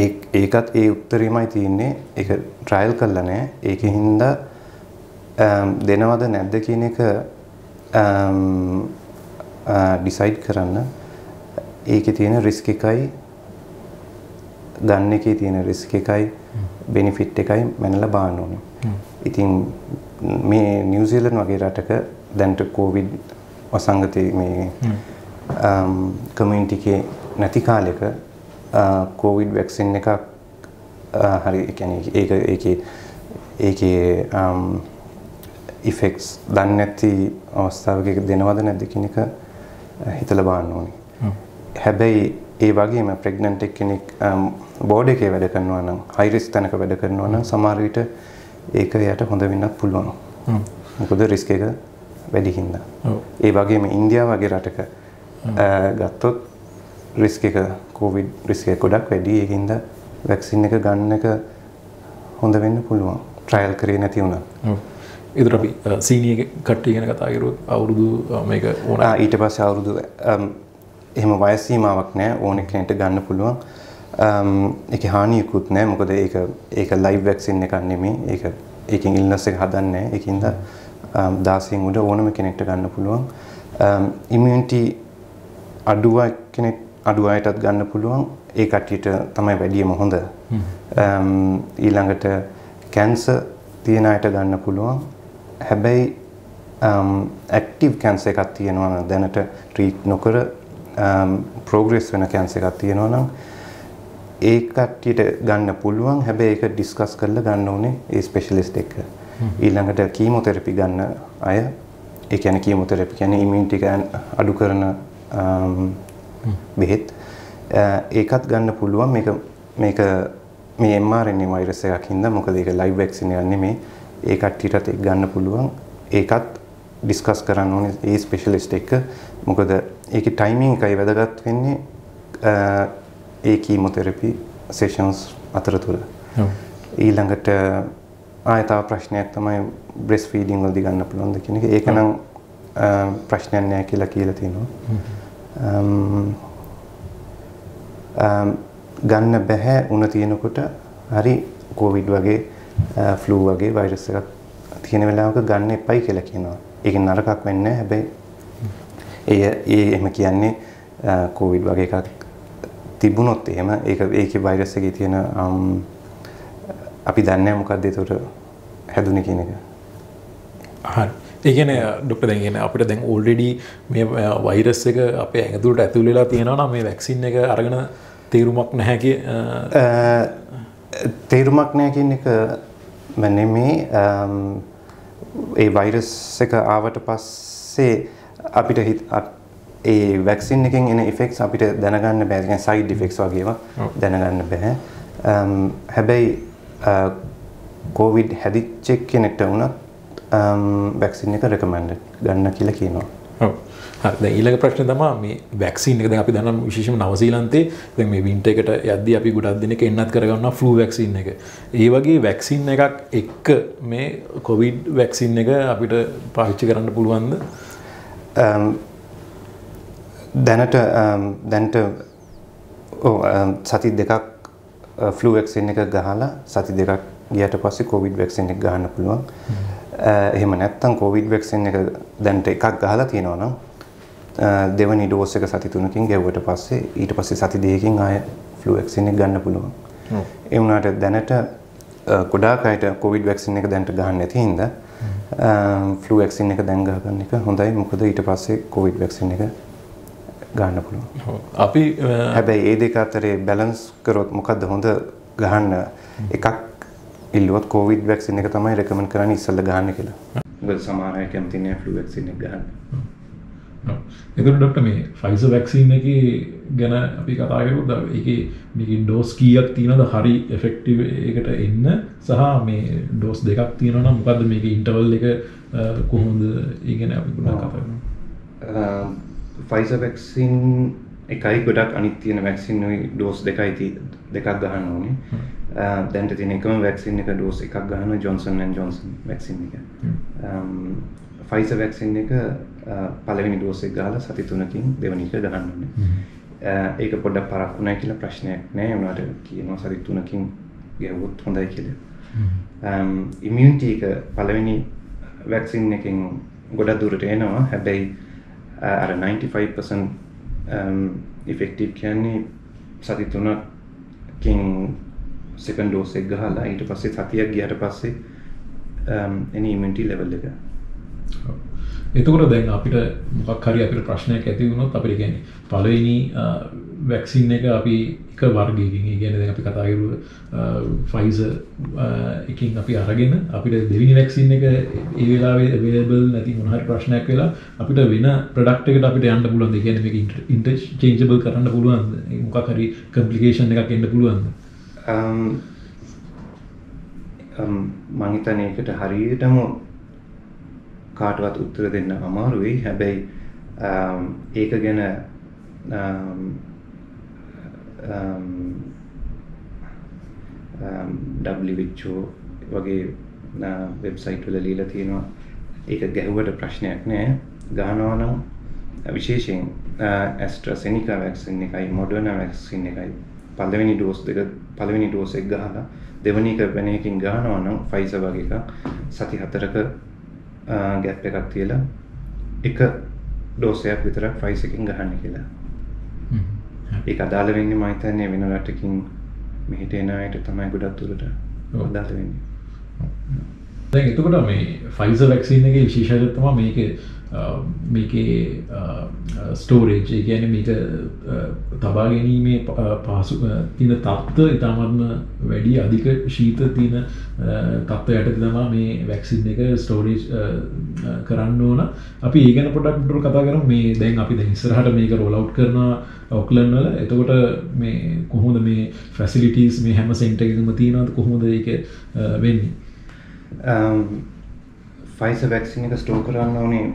S2: ඒකත් ඒ උත්තරෙමයි තියෙන්නේ. ඒක ට්‍රයල් කරලා නැහැ. ඒකින්ද දෙනවද නැද්ද කියන එක ඩිසයිඩ් කරන්න ඒකේ තියෙන රිස්ක් එකයි ගන්න එකේ තියෙන රිස්ක් එකයි බෙනිෆිට් එකයි මනලා බලන්න ඕනේ. ඉතින් මේ නිව්සීලන්ත වගේ රටක දැන්ට කොවිඩ් වසංගතයේ මේ කමියුනිටි එකේ නැති කාලෙක කොවිඩ් වැක්සින් එකක් හරි කියන්නේ ඒකේ ඉෆෙක්ට්ස් දන්නේ නැති අවස්ථාවක දෙනවද නැද්ද කියන එක හිතලා බලන්න ඕනේ. හැබැයි ඒ වගේම ප්‍රෙග්නන්ට් කෙනෙක් බෝඩ් එකේ වැඩ කරනවා නම් හයි රිස්ක් තැනක වැඩ කරනවා නම් සමහර විට ඒක එයාට හොඳ වෙන්නත් පුළුවන්. මොකද රිස්ක් එක වැඩි හින්දා. ඒ වගේම ඉන්දියාව වගේ රටක ගත්තොත් රිස්ක් එක කොවිඩ් රිස්ක් එක ගොඩක් වැඩි. ඒකින්ද වැක්සින් එක ගන්න එක හොඳ වෙන්න පුළුවන්. ට්‍රයල් කරේ නැති වුණා.
S1: ඒතර අපි සීනියර් කට්ටිය ගැන කතා කරුවොත් අවුරුදු මේක ඕන
S2: ඊට පස්සේ අවුරුදු එහෙම වයස් සීමාවක් නැහැ. ඕන කෙනෙක්ට ගන්න පුළුවන්. ඒකේ හානියකුත් නැහැ. මොකද ඒක ලයිව් වැක්සින් එකක් නෙමෙයි. ඒකෙන් ඉල්නස් එක හදන්නේ නැහැ. ඒකින්ද 16න් උඩ ඕනම කෙනෙක්ට ගන්න පුළුවන්. ඉමුනිටි අඩු අයටත් ගන්න පුළුවන්. ඒ කට්ටියට තමයි වැඩියම හොඳ. ඊළඟට කැන්සර් තියෙන අයට ගන්න පුළුවන්. හැබැයි ඇක්ටිව් කැන්සර් එකක් තියෙනවා නම් දැනට ට්‍රීට් නොකර ප්‍රෝග්‍රෙස් වෙන කැන්සර් එකක් තියෙනවා නම් ඒ කට්ටියට ගන්න පුළුවන්. හැබැයි ඒක ඩිස්කස් කරලා ගන්න ඕනේ ඒ ස්පෙෂලිස්ට් එක්ක. ඊළඟට කීමෝതെරපි ගන්න අය ඒ කියන්නේ කීමෝതെරපි කියන්නේ ඉමුනිටි එක අඩු කරන බෙහෙත් ඒකත් ගන්න පුළුවන්. මේක මේ mRNA වෛරස් එකක් හින්දා මොකද ඒක ලයිව් වැක්සින් එකක් නෙමෙයි. ඒ කට්ටියටත් ඒක ගන්න පුළුවන්. ඒකත් ඩිස්කස් කරන්න ඕනේ ඒ ස්පෙෂලිස්ට් එක්ක. මොකද ඒකේ ටයිමින් එකයි වැදගත් වෙන්නේ ඒ කීමෝതെරපි සෙෂන්ස් අතරතුර. ඊළඟට තව ප්‍රශ්නයක් තමයි බ්‍රෙස්ට් ෆීඩින් වලදී ගන්න පුළුවන්ද කියන එක. ඒක නම් ප්‍රශ්නයක් නෑ කියලා තියෙනවා. ගන්න බෑ උණ තියෙනකොට හරි කොවිඩ් වගේ ෆ්ලූ වගේ වෛරස් එකක් තියෙන වෙලාවක ගන්න එපයි කියලා කියනවා. ඒක නරකක් වෙන්නේ නැහැ. හැබැයි එහෙම කියන්නේ කොවිඩ් වගේ එකක් තිබුණොත් එහෙම ඒකේ වෛරස් එකේ තියෙන අපි දන්නේ නැහැ මොකක්ද ඒකට හැදුනේ කියන එක.
S1: හරි. ඒ කියන්නේ ડોක්ටර් දැන් කියන්නේ අපිට දැන් ඔල්රෙඩි මේ වෛරස් එක අපේ ඇඟ තුළට ඇතුල් වෙලා තියෙනවා නම් මේ වැක්සින් එක අරගෙන තේරුමක් නැහැ කිය
S2: තේරුමක් නැහැ කියන එක නෙමෙයි. ඒ වෛරස් එක ආවට පස්සේ අපිට ඒ වැක්සින් එකෙන් එන ඉෆෙක්ට්ස් අපිට දැනගන්න බෑ. يعني සයිඩ් ඉෆෙක්ට්ස් වගේම දැනගන්න බෑ. හැබැයි කොවිඩ් හැදිච්ච කෙනෙක්ට වුණත් වැක්සින් එක රෙකමෙන්ඩඩ් ගන්න කියලා කියනවා.
S1: ඔව්. හරි. දැන් ඊළඟ ප්‍රශ්නේ තමයි මේ වැක්සින් එක. දැන් අපි දන්නවා විශේෂයෙන්ම නවසීලන්තේ දැන් මේ වින්ටර් එකට යද්දී අපි ගොඩක් දෙනෙක් එන්නත් කරගන්නවා ෆ්ලූ වැක්සින් එක. ඒ වගේ වැක්සින් එකක් එක්ක මේ කොවිඩ් වැක්සින් එක අපිට පාවිච්චි කරන්න පුළුවන්ද?
S2: දැනට සති දෙකක් ෆ්ලූ වැක්සින් එක ගහලා සති දෙකක් ගියට පස්සේ කොවිඩ් වැක්සින් එක ගන්න පුළුවන්. එහෙම නැත්නම් කොවිඩ් වැක්සින් එක දැනට එකක් ගහලා තියෙනවා නම් දෙවනි ඩෝස් එක සති 3කින් ගෙවුවට පස්සේ ඊට පස්සේ සති 2කින් ආය ෆ්ලූ වැක්සින් එක ගන්න පුළුවන්. ඒ වුණාට දැනට ගොඩාක් අයට කොවිඩ් වැක්සින් එක දැනට ගන්න නැති හින්දා ෆ්ලූ වැක්සින් එක දැන් ගන්න එක හොඳයි. මොකද ඊට පස්සේ කොවිඩ් වැක්සින් එක ගන්න පුළුවන්.
S1: අපි
S2: හැබැයි ඒ දෙක අතරේ බැලන්ස් කරොත් මොකද්ද හොඳ ගහන්න එකක් ඉල්ලුවොත් කොවිඩ් වැක්සින් එක තමයි රෙකමන්ඩ් කරන්නේ ඉස්සෙල්ලා ගන්න කියලා. මොකද සමහර අය කැමති නෑ ෆ්ලූ වැක්සින් එක ගන්න.
S1: එතකොට ડોක්ටර් මේ ෆයිසර් වැක්සින් එකේ ගැන අපි කතා කරමුද? ඒකේ මේකේ ඩෝස් කීයක් තියෙනවද හරි එෆෙක්ටිව් එකට එන්න සහ මේ ඩෝස් දෙකක් තියෙනවා නම් මොකද්ද මේකේ ඉන්ටර්වල් එක කොහොමද? ඒ ගැන අපි පොඩ්ඩක් කතා කරමු.
S2: ෆයිසර් වැක්සින් එකයි ගොඩක් අනිත් තියෙන වැක්සින් වල ඩෝස් දෙකක් ගන්න ඕනේ. දැන්ට තියෙන එකම වැක්සින් එක ඩෝස් එකක් ගන්නවා ජොන්සන් ඇන්ඩ් ජොන්සන් වැක්සින් එක. ෆයිසර් වැක්සින් එක පළවෙනි ඩෝස් එක ගහලා සති 3කින් දෙවෙනි එක ගන්න ඕනේ. ඒක පොඩ්ඩක් පරක්කු නැහැ කියලා ප්‍රශ්නයක් නැහැ. උනාට කියනවා සති 3කින් ගියොත් හොඳයි කියලා. ඉමුනිටි එක පළවෙනි වැක්සින් එකෙන් ගොඩක් දුරට එනවා. හැබැයි අර 95% ඉෆෙක්ටිව් කියන්නේ සති 3කින් සෙකන්ඩ් ඩෝස් එක ගහලා ඊට පස්සේ සතියක් ගියාට පස්සේ එනි ඉමුනිටි ලෙවල් එක.
S1: එතකොට දැන් අපිට මොකක් හරි අපිට ප්‍රශ්නයක් ඇති වුණොත් අපිට කියන්නේ පළවෙනි වැක්සින් එක අපි එක වර්ගයකින් ඒ කියන්නේ දැන් අපි කතා කරුවා ෆයිසර් එකකින් අපි අරගෙන අපිට දෙවෙනි වැක්සින් එක ඒ වෙලාවේ අවైలබල් නැති මොන හරි ප්‍රශ්නයක් වෙලා අපිට වෙන ප්‍රොඩක්ට් එකකට අපිට යන්න පුළුවන්ද? ඒ කියන්නේ මේක ඉන්ටර්චේන්ජබල් කරන්න පුළුවන්ද? මොකක් හරි කම්ප්ලිකේෂන් එකක් එන්න පුළුවන්ද?
S2: මම හිතන්නේ ඒකට හරියටම කාටවත් උත්තර දෙන්න අමාරුයි. හැබැයි ඒක ගැන WHO වගේ වෙබ්සයිට් වල ලියලා තියෙනවා ඒක ගැහුවට ප්‍රශ්නයක් නෑ. ගහනවා නම් විශේෂයෙන් AstraZeneca වැක්සින් එකයි Moderna වැක්සින් එකයි පළවෙනි ඩෝස් එක ගහලා දෙවෙනි එක වෙන එකකින් ගහනවා නම් Pfizer වගේ එකක් සති 4ක ගැප් එකක් තියලා එක ඩෝස් එකක් විතරක් Pfizer එකකින් ගහන්න කියලා. ඒක අදාළ වෙන්නේ මම හිතන්නේ වෙන රටකින් මෙහෙට එන අයට තමයි ගොඩක් දුරට අදාළ වෙන්නේ.
S1: දැන් එතකොට මේ Pfizer වැක්සින් එකේ විශේෂත්වය තමයි මේකේ ස්ටෝරේජ්. ඒ කියන්නේ මේක තබා ගැනීමේ පහසු තියෙන තත්ත්ව ඉතාමත්ම වැඩි අධික ශීත තියෙන තත්ත්වයට තමයි මේ වැක්සින් එක ස්ටෝරේජ් කරන්න ඕන. අපි ඒ ගැන පොඩ්ඩක් කතා කරමු. මේ දැන් අපි දැන් ඉස්සරහට මේක රෝල් අවුට් කරනවා ඔක්ලන්ඩ් වල. එතකොට මේ කොහොමද මේ ෆැසිලිටිස් මේ හැම සෙන්ටර් එකකම තියෙනවද? කොහොමද ඒක වෙන්නේ?
S2: Pfizer වැක්සින් එක ස්ටෝර් කරන්න ඕනේ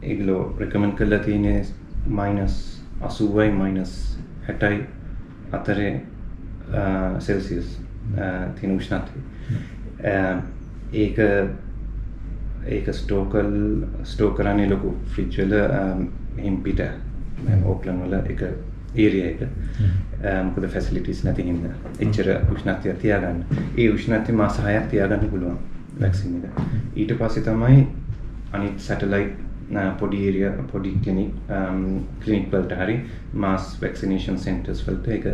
S2: ඒගොල්ලෝ රෙකමන්ඩ් කරලා තියෙන්නේ -80යි -60යි අතරේ සෙල්සියස් තියෙන උෂ්ණත්වය. ඒක ස්ටෝර් කරන්නේ ලොකු ෆ්‍රිජ් වල මෙහින් පිට ඕක්ලන්ඩ් වල එක ඒරියා එක. මොකද ෆැසිලිටිස් නැති හින්දා එච්චර උෂ්ණත්වය තියාගන්න. ඒ උෂ්ණත්වය මාස 6ක් තියාගන්න පුළුවන් වැක්සින් එක. ඊට පස්සේ තමයි අනිත් සැටලයිට් පොඩි ක්ලිනික් වලට හරි මාස් වැක්සිනේෂන් සෙන්ටර්ස් වලට ඒක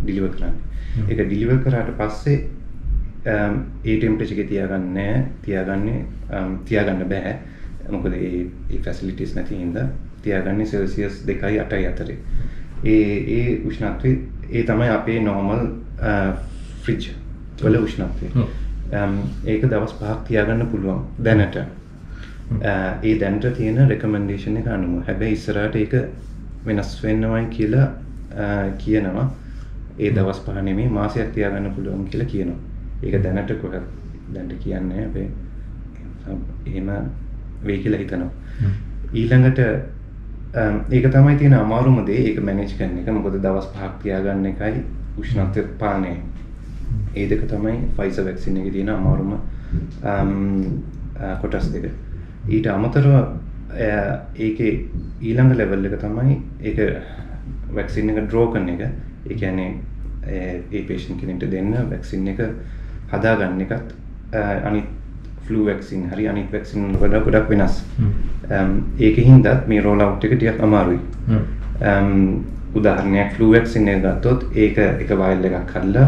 S2: ඩිලිවර් කරන්නේ. ඒක ඩිලිවර් කරාට පස්සේ ඒ ටෙම්පරේචර් එක තියාගන්න බෑ. මොකද ඒ ෆැසිලිටිස් නැති හින්දා තියාගන්නේ සෙල්සියස් 2.8 අතරේ. ඒ උෂ්ණත්වය ඒ තමයි අපේ normal ෆ්‍රිජ් වල උෂ්ණත්වය. ඒක දවස් 5ක් තියාගන්න පුළුවන් දැනට. ඒ දැනට තියෙන රෙකමෙන්ඩේෂන් එක අනුව. හැබැයි ඉස්සරහට ඒක වෙනස් වෙනවයි කියලා කියනවා. ඒ දවස් 5 නෙමෙයි මාසයක් තියාගන්න පුළුවන් කියලා කියනවා. ඒක දැනට කොහෙද දැනට කියන්නේ හැබැයි එහෙම වෙයි කියලා හිතනවා. ඊළඟට ඒක තමයි තියෙන අමාරුම දේ ඒක මැනේජ් කරන එක. මොකද දවස් 5ක් තියාගන්න එකයි උෂ්ණත්වය පාලනය. ඒ දෙක තමයි ෆයිසර් වැක්සින් එකේ තියෙන අමාරුම කොටස් දෙක. ඊට අමතරව ඒකේ ඊළඟ ලෙවල් එක තමයි ඒක වැක්සින් එක ඩ්‍රෝ කරන එක. ඒ කියන්නේ ඒ patient කෙනෙක්ට දෙන්න වැක්සින් එක හදාගන්න එකත් අනිත් ෆ්ලූ වැක්සින් හරි අනිත් වැක්සින් වල ගොඩක් වෙනස්. ඒකෙන් දත් මේ රෝල් අවුට් එක ටිකක් අමාරුයි. උදාහරණයක් ෆ්ලූ වැක්සින් එක ගත්තොත් ඒක එක වයල් එකක් හදලා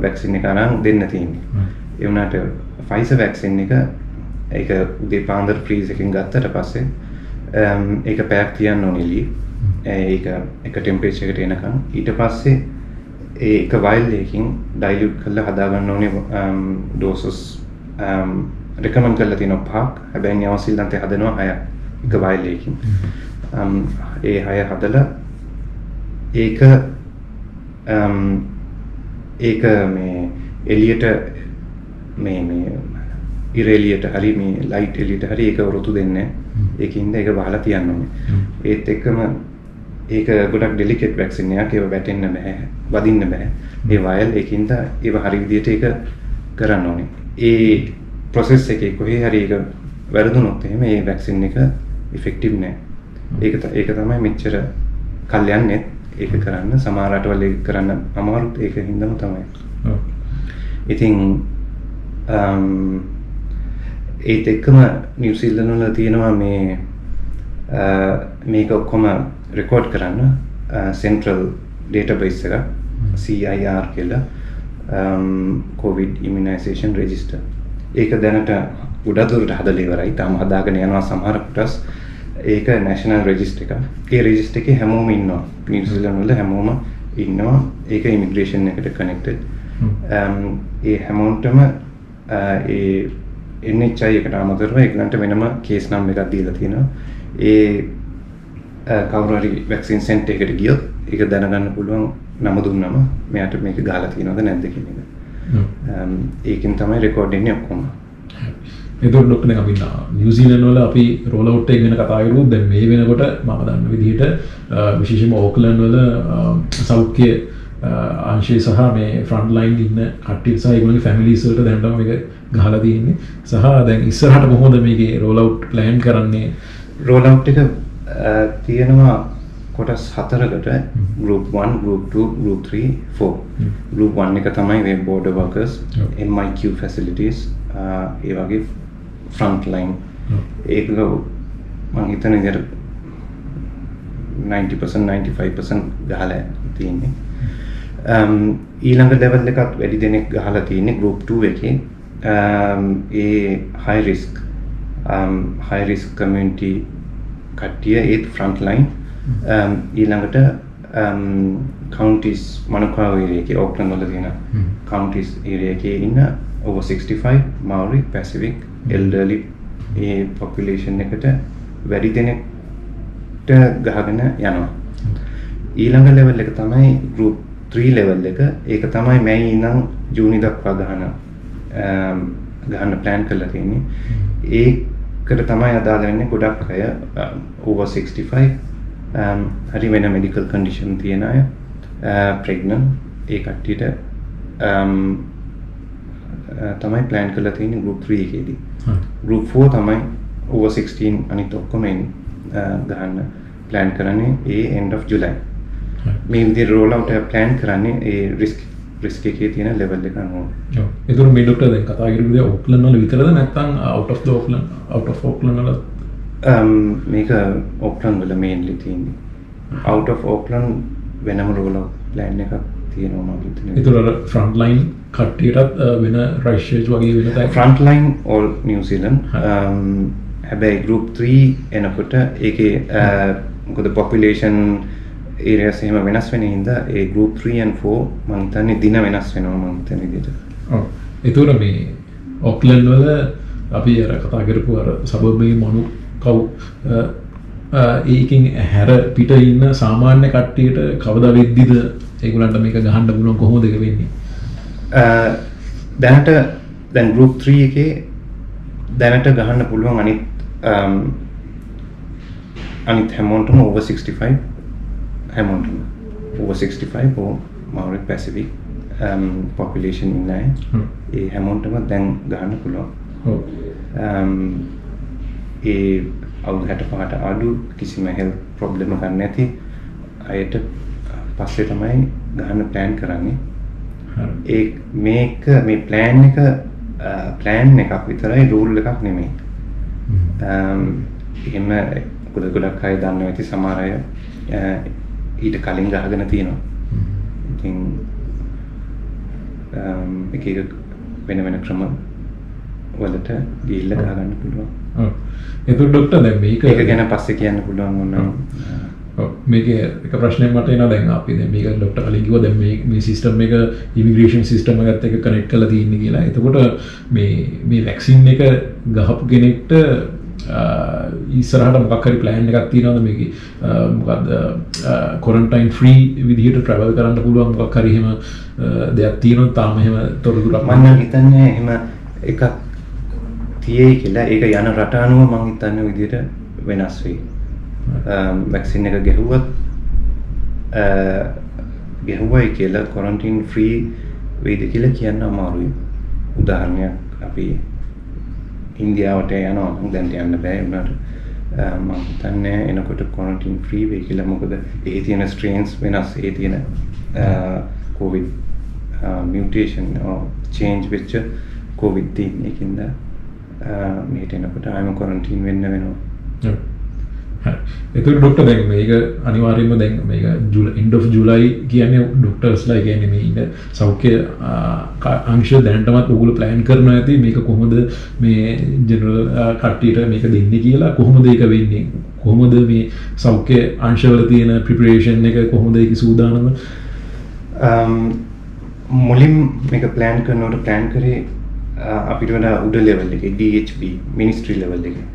S2: වැක්සින් එක අරන් දෙන්න තියෙන්නේ. ඒ වුණාට ෆයිසර් වැක්සින් එක ඒක උදේ පාන්දර ෆ්‍රීස් එකෙන් ගත්තට පස්සේ ඒක පැයක් තියන්න ඕනේ එළියේ. ඒක එක ටෙම්පරේචර් එකට එනකන් ඊට පස්සේ ඒ එක වයල් එකකින් ඩයිලියුට් කරලා හදාගන්න ඕනේ ඩෝසස් රෙකමන්ඩ් කරලා තියෙනවා 5ක්. හැබැයි න්‍යායසිල්ලන්තේ හදනවා 6ක් එක වයල් එකකින්. ඒ 6 හදලා ඒක මේ එළියට මේ ඉර එළියට හරි මේ ලයිට් එළියට හරි ඒක වරුතු දෙන්නේ. ඒකින්ද ඒක වහලා තියන්න ඕනේ. ඒත් එක්කම ඒක ගොඩක් ඩෙලිකේට් වැක්සින් එකක්. ඒව වැටෙන්න බෑ, වදින්න බෑ. ඒ වයල් ඒකින්ද ඒව හරි විදියට ඒක කරන්න ඕනේ. ඒ ප්‍රොසෙස් එකේ කොහේ හරි ඒක වැරදුනොත් එහෙම ඒ වැක්සින් එක ඉෆෙක්ටිව් නෑ. ඒක තමයි මෙච්චර කල් යන්නේ ඒක කරන්න. සමහර රටවල ඒක කරන්න අමාරුත් ඒක හින්දාම තමයි. ඉතින් ඒත් එක්කම නිව්සීලන්ත වල තියෙනවා මේක ඔක්කොම රෙකෝඩ් කරන්න සෙන්ට්‍රල් ඩේටාබේස් එක CIR කියලා COVID immunization register. ඒක දැනට ගොඩක් දුරට හදලා ඉවරයි. තාම හදාගෙන යනවා සමහර කොටස්. ඒක national register එක. ඒ register එකේ හැමෝම ඉන්නවා. නිව්සීලන්ත වල හැමෝම ඉන්නවා. ඒක immigration එකට connected. ඒ හැමෝටම ඒ NHI එකට අමතරව ඒගොල්ලන්ට වෙනම කේස් නම්බර් එකක් දීලා තියෙනවා. ඒ කවුරු හරි වැක්සින් සෙන්ටර් එකට ගියොත් ඒක දැනගන්න පුළුවන් නම දුන්නම මෙයාට මේක ගහලා තියෙනවද නැද්ද කියන එක. ඒකෙන් තමයි රෙකෝඩ් වෙන්නේ ඔක්කොම.
S1: එතකොට ඩොක්ටර් දැන් අපි නිව්සීලන්ත වල අපි රෝල් අවුට් එක ගැන කතා කරුවොත් දැන් මේ වෙනකොට මම දන්න විදිහට විශේෂයෙන්ම ඕක්ලන්ඩ් වල සෞඛ්‍ය අංශය සහ මේ ෆ්‍රන්ට් ලයින් ඉන්න කට්ටිය සහ ඒගොල්ලෝගේ ෆැමිලිස් වලට දැනටම මේක ගහලා තියෙන්නේ. සහ දැන් ඉස්සරහට කොහොමද මේකේ රෝල් අවුට් ප්ලෑන් කරන්නේ?
S2: රෝල් අවුට් එක තියෙනවා කොටස් 4කට. group 1, group 2, group 3, 4. group 1 එක තමයි මේ border workers, MIQ facilities, ඒ වගේ front line. ඒක මම හිතන විදිහට 90% 95% ගහලා තියෙන්නේ. ඊළඟ ලෙවල් එකත් වැඩි දෙනෙක් ගහලා තියෙන්නේ group 2 එකේ. ඒ high risk community කට්ටිය ඒත් front line. ඊළඟට counties මනුකාව area එකේ ඕක්ලන්ඩ් වල තියෙන counties area එකේ ඉන්න over 65 Maori Pacific elderly ඒ population එකට වැඩි දෙනෙක්ට ගහගෙන යනවා. ඊළඟ level එක තමයි group 3 level එක. ඒක තමයි මැයි ඉඳන් ජූනි දක්වා ගහන්න plan කරලා තියෙන්නේ. ඒකට තමයි අදාළ වෙන්නේ ගොඩක් අය over 65 හරි වෙන medical condition තියෙන අය, pregnant ඒ කට්ටියට තමයි plan කරලා තියෙන්නේ group 3 එකේදී. group 4 තමයි over 16 අනිත් ඔක්කොම ගහන්න plan කරන්නේ ඒ end of July. මේ විදිහට roll out එක plan කරන්නේ ඒ risk එකේ තියෙන level එක අනුව.
S1: ඔව්. ඒතර මේ ડોක්ටර් දැන් කතා කරපු දේ ඕක්ලන්ඩ් වල විතරද නැත්නම් out of Auckland වල?
S2: මේක ඕක්ලන්ඩ් වල mainly තියෙන්නේ. out of Auckland වෙනම roll out plan එකක් තියෙනවා මම හිතන්නේ.
S1: ඒතර front line කට්ටියටත් වෙන research වගේ වෙන තැන්
S2: front line all New Zealand හැබැයි group 3 එනකොට ඒකේ මොකද population areas එහෙම වෙනස් වෙන හින්දා ඒ group 3 and 4 මම හිතන්නේ දින වෙනස් වෙනවා මම හිතන විදිහට.
S1: ඔව්. ඒතකොට මේ ඔක්ලන්ඩ් වල අපි අර කතා කරපු අර සබර්බ් එකේ මනු කව් ඒකෙන් හැර පිට ඉන්න සාමාන්‍ය කට්ටියට කවදා වෙද්දිද ඒගොල්ලන්ට මේක ගහන්න පුළුවන් කොහොමද ඒක වෙන්නේ?
S2: දැන් group 3 එකේ දැනට ගහන්න පුළුවන් අනිත් හැමෝටම over 65 හැමෝටම over 65 or Maori Pacific population ඉන්නයි ඒ හැමෝටම දැන් ගහන්න පුළුවන්. ඒ අවුරුදු 65ට අඩු කිසිම health problem එකක් නැති අයට පස්සේ තමයි ගහන්න plan කරන්නේ. ඒ මේ plan එකක් විතරයි rule එකක් නෙමෙයි. එහෙම ගොඩක් අය දන්නවා ඇති සමහර අය ඊට කලින් ගහගෙන තියෙනවා. ඉතින් එක වෙන ක්‍රම වලට ගිහිල්ලා ගහගන්න පුළුවන්.
S1: ඔව්. ඒක ડોක්ටර් දැන් මේක
S2: ගැන පස්සේ කියන්න පුළුවන් ඕනනම්.
S1: ඔව් මේකේ එක ප්‍රශ්නයක් මට එනවා දැන් අපි දැන් මේක ડોක්ටර් කලින් කිව්වා දැන් මේ සිස්ටම් එක ඉමිග්‍රේෂන් සිස්ටම් එකත් එක්ක කනෙක්ට් කරලා තියෙන්නේ කියලා. එතකොට මේ වැක්සින් එක ගහපු කෙනෙක්ට ඉස්සරහට මොකක් හරි ප්ලෑන් එකක් තියෙනවද මේකේ මොකද්ද ක්වොරන්ටයින් ෆ්‍රී විදිහට ට්‍රැවල් කරන්න පුළුවන් මොකක් හරි එහෙම දෙයක් තියෙනවද තාම එහෙම තොරතුරක්
S2: මම හිතන්නේ එහෙම එකක් තියෙයි කියලා. ඒක යන රට අනුව මම හිතන්නේ විදිහට වෙනස් වෙයි. වැක්සින් එක ගැහුවයි කියලා ක්වොරන්ටයින් ෆ්‍රී වෙයිද කියලා කියන්න අමාරුයි. උදාහරණයක් අපි ඉන්දියාවට යනවා නම් දැන් යන්න බෑ උනාට මම හිතන්නේ එනකොට ක්වොරන්ටයින් ෆ්‍රී වෙයි කියලා. මොකද ඒ තියෙන ස්ට්‍රේන්ස් වෙනස් ඒ තියෙන කොවිඩ් මියුටේෂන් චේන්ජ් වෙච්ච කොවිඩ් තියෙන එකකින්ද මේට එනකොට ආයම ක්වොරන්ටයින් වෙන්න වෙනවා.
S1: එතකොට ડોක්ටර් දැන් මේක අනිවාර්යයෙන්ම දැන් මේක end of July කියන්නේ ડોක්ටර්ස්ලා කියන්නේ මේ ඉන්න සෞඛ්‍ය අංශ දැනටමත් ඔයගොල්ලෝ ප්ලෑන් කරනවා ඇති මේක කොහොමද මේ ජෙනරල් කට්ටියට මේක දෙන්නේ කියලා. කොහොමද ඒක වෙන්නේ? කොහොමද මේ සෞඛ්‍ය අංශවල තියෙන ප්‍රිපරේෂන් එක කොහොමද ඒක සූදානම?
S2: මුලින් මේක ප්ලෑන් කරනකොට ප්ලෑන් කරේ අපිට වඩා උඩ ලෙවල් එකේ DHB මිනිස්ට්‍රි ලෙවල් එකේ.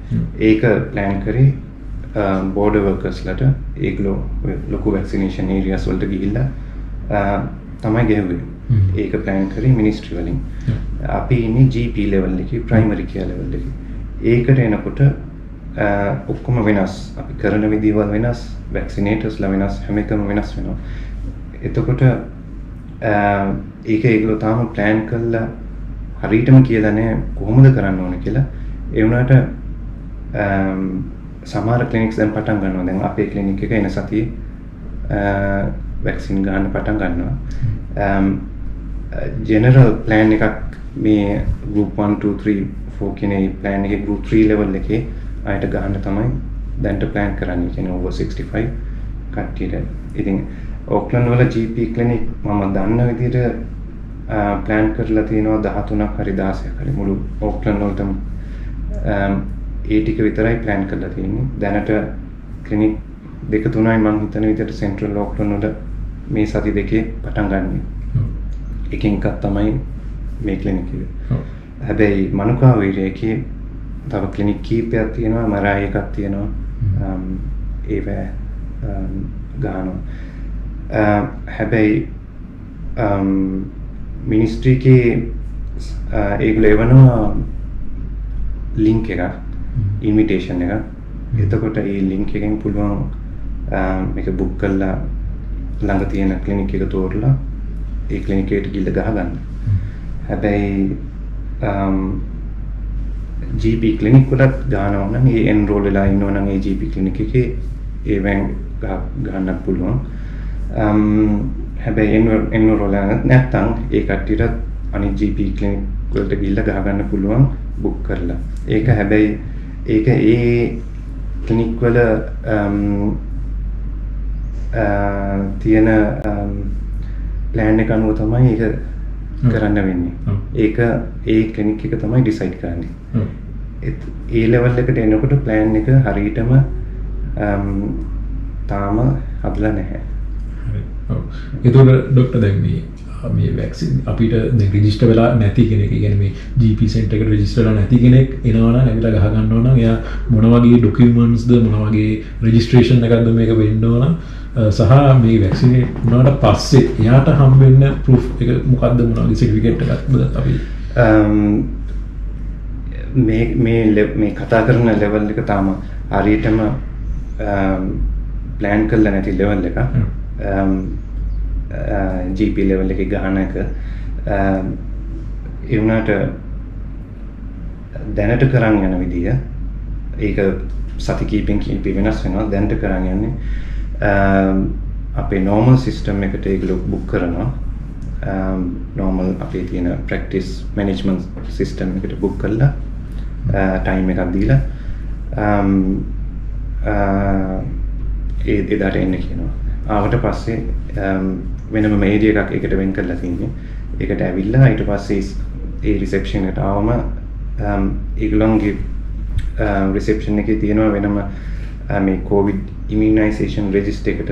S2: ඒක ප්ලෑන් කරේ border workers ලට ඒගොල්ලෝ ලොකු vaccination areas වලට ගිහිල්ලා තමයි ගෙවුවේ. ඒක ප්ලෑන් කරේ මිනිස්ට්‍රි වලින්. අපි ඉන්නේ GP level එකේ primary care level එකේ. ඒකට එනකොට ඔක්කොම වෙනස්. අපි කරන විදිහවල් වෙනස්, vaccinatorsලා වෙනස්, හැම එකම වෙනස් වෙනවා. එතකොට ඒක ඒගොල්ලෝ තාම ප්ලෑන් කරලා හරියටම කියලා නැහැ කොහොමද කරන්න ඕනේ කියලා. ඒ වුණාට සමහර ක්ලිනික්ස් දැන් පටන් ගන්නවා. දැන් අපේ ක්ලිනික් එක එන සතියේ වැක්සින් ගන්න පටන් ගන්නවා. ජෙනරල් ප්ලෑන් එකක් මේ group 1 2 3 4 කියන ප්ලෑන් එකේ group 3 level එකේ අයට ගන්න තමයි දැන්ට ප්ලෑන් කරන්නේ. කියන්නේ over 65 කට්ටියට. ඉතින් ඕක්ලන්ඩ් වල GP ක්ලිනික් මම දන්න විදිහට ප්ලෑන් කරලා තියෙනවා 13ක් හරි 16ක් හරි මුළු ඕක්ලන්ඩ් වලටම ඒ ටික විතරයි ප්ලෑන් කරලා තියෙන්නේ. දැනට ක්ලිනික් 2-3යි මම හිතන විදිහට සෙන්ට්‍රල් ඕක්ලන්ඩ් වල මේ සති දෙකේ පටන් ගන්න. එකකින් එකක් තමයි මේ ක්ලිනික් එක. හැබැයි මනුකාවීරයේ තව ක්ලිනික් කීපයක් තියෙනවා, මරායි එකක් තියෙනවා. ඒව ගන්නවා. හැබැයි මිනිස්ට්‍රි එකේ ඒගොල්ලෝ එවනවා ලින්ක් එකක්, ඉන්විටේෂන් එකක්. එතකොට ඒ ලින්ක් එකෙන් පුළුවන් මේක බුක් කරලා ළඟ තියෙන ක්ලිනික් එක තෝරලා ඒ ක්ලිනික් එකට ගිහිල්ලා ගහගන්න. හැබැයි GP ක්ලිනික් වලත් ගන්නවා නම් ඒ එන්රෝල් වෙලා ඉන්නවා නම් ඒ GP ක්ලිනික් එකේ ඒවෙන් ගන්නත් පුළුවන්. හැබැයි එන්රෝල් නැත්නම් ඒ කට්ටියට අනිත් GP ක්ලිනික් වලට ගිහිල්ලා ගහගන්න පුළුවන් බුක් කරලා. ඒක හැබැයි ඒක ඒ ක්ලිනික් වල තියෙන ප්ලෑන් එක අනුව තමයි ඒක කරන්න වෙන්නේ. ඒක ඒ ක්ලිනික් එක තමයි ඩිසයිඩ් කරන්නේ. ඒ ලෙවල් එකට එනකොට ප්ලෑන් එක හරියටම තාම හදලා නැහැ.
S1: එතකොට ඩොක්ටර් දැන් මේ වැක්සින් අපිට රෙජිස්ටර් වෙලා නැති කෙනෙක්, ඒ කියන්නේ මේ GP සෙන්ටර් එකට රෙජිස්ටර් වෙලා නැති කෙනෙක් එනවා නම් ඇවිල්ලා ගහ ගන්න ඕන නම් එයා මොන වගේ ඩොකියුමන්ට්ස්ද මොන වගේ රෙජිස්ට්‍රේෂන් එකක්ද මේක වෙන්න ඕන සහ මේ වැක්සිනේට් වුණාට පස්සේ එයාට හම්බෙන්න ප්‍රූෆ් එක මොකක්ද, මොන වගේ සර්ටිෆිකේට් එකක්ද අපි
S2: මේ කතා කරන ලෙවල් එක තාම හරියටම ප්ලෑන් කරලා නැති ලෙවල් එක. GP ලෙවල් එකේ ගහන එක ඒ වුණාට දැනට කරන් යන විදිය ඒක සති කීපෙන් කීපෙ වෙනස් වෙනවා. දැනට කරන් යන්නේ අපේ normal system එකට ඒක බුක් කරනවා. normal අපේ තියෙන practice management system එකට බුක් කරලා time එකක් දීලා එදාට එන්න කියනවා. ආවට පස්සේ වෙනම මේඩිය එකක් එකට වෙන් කරලා තින්නේ. ඒකට ඇවිල්ලා ඊට පස්සේ ඒ රිසෙප්ෂන් එකට ආවම ඒගොල්ලන්ගේ රිසෙප්ෂන් එකේ තියෙනවා වෙනම මේ COVID immunization register එකට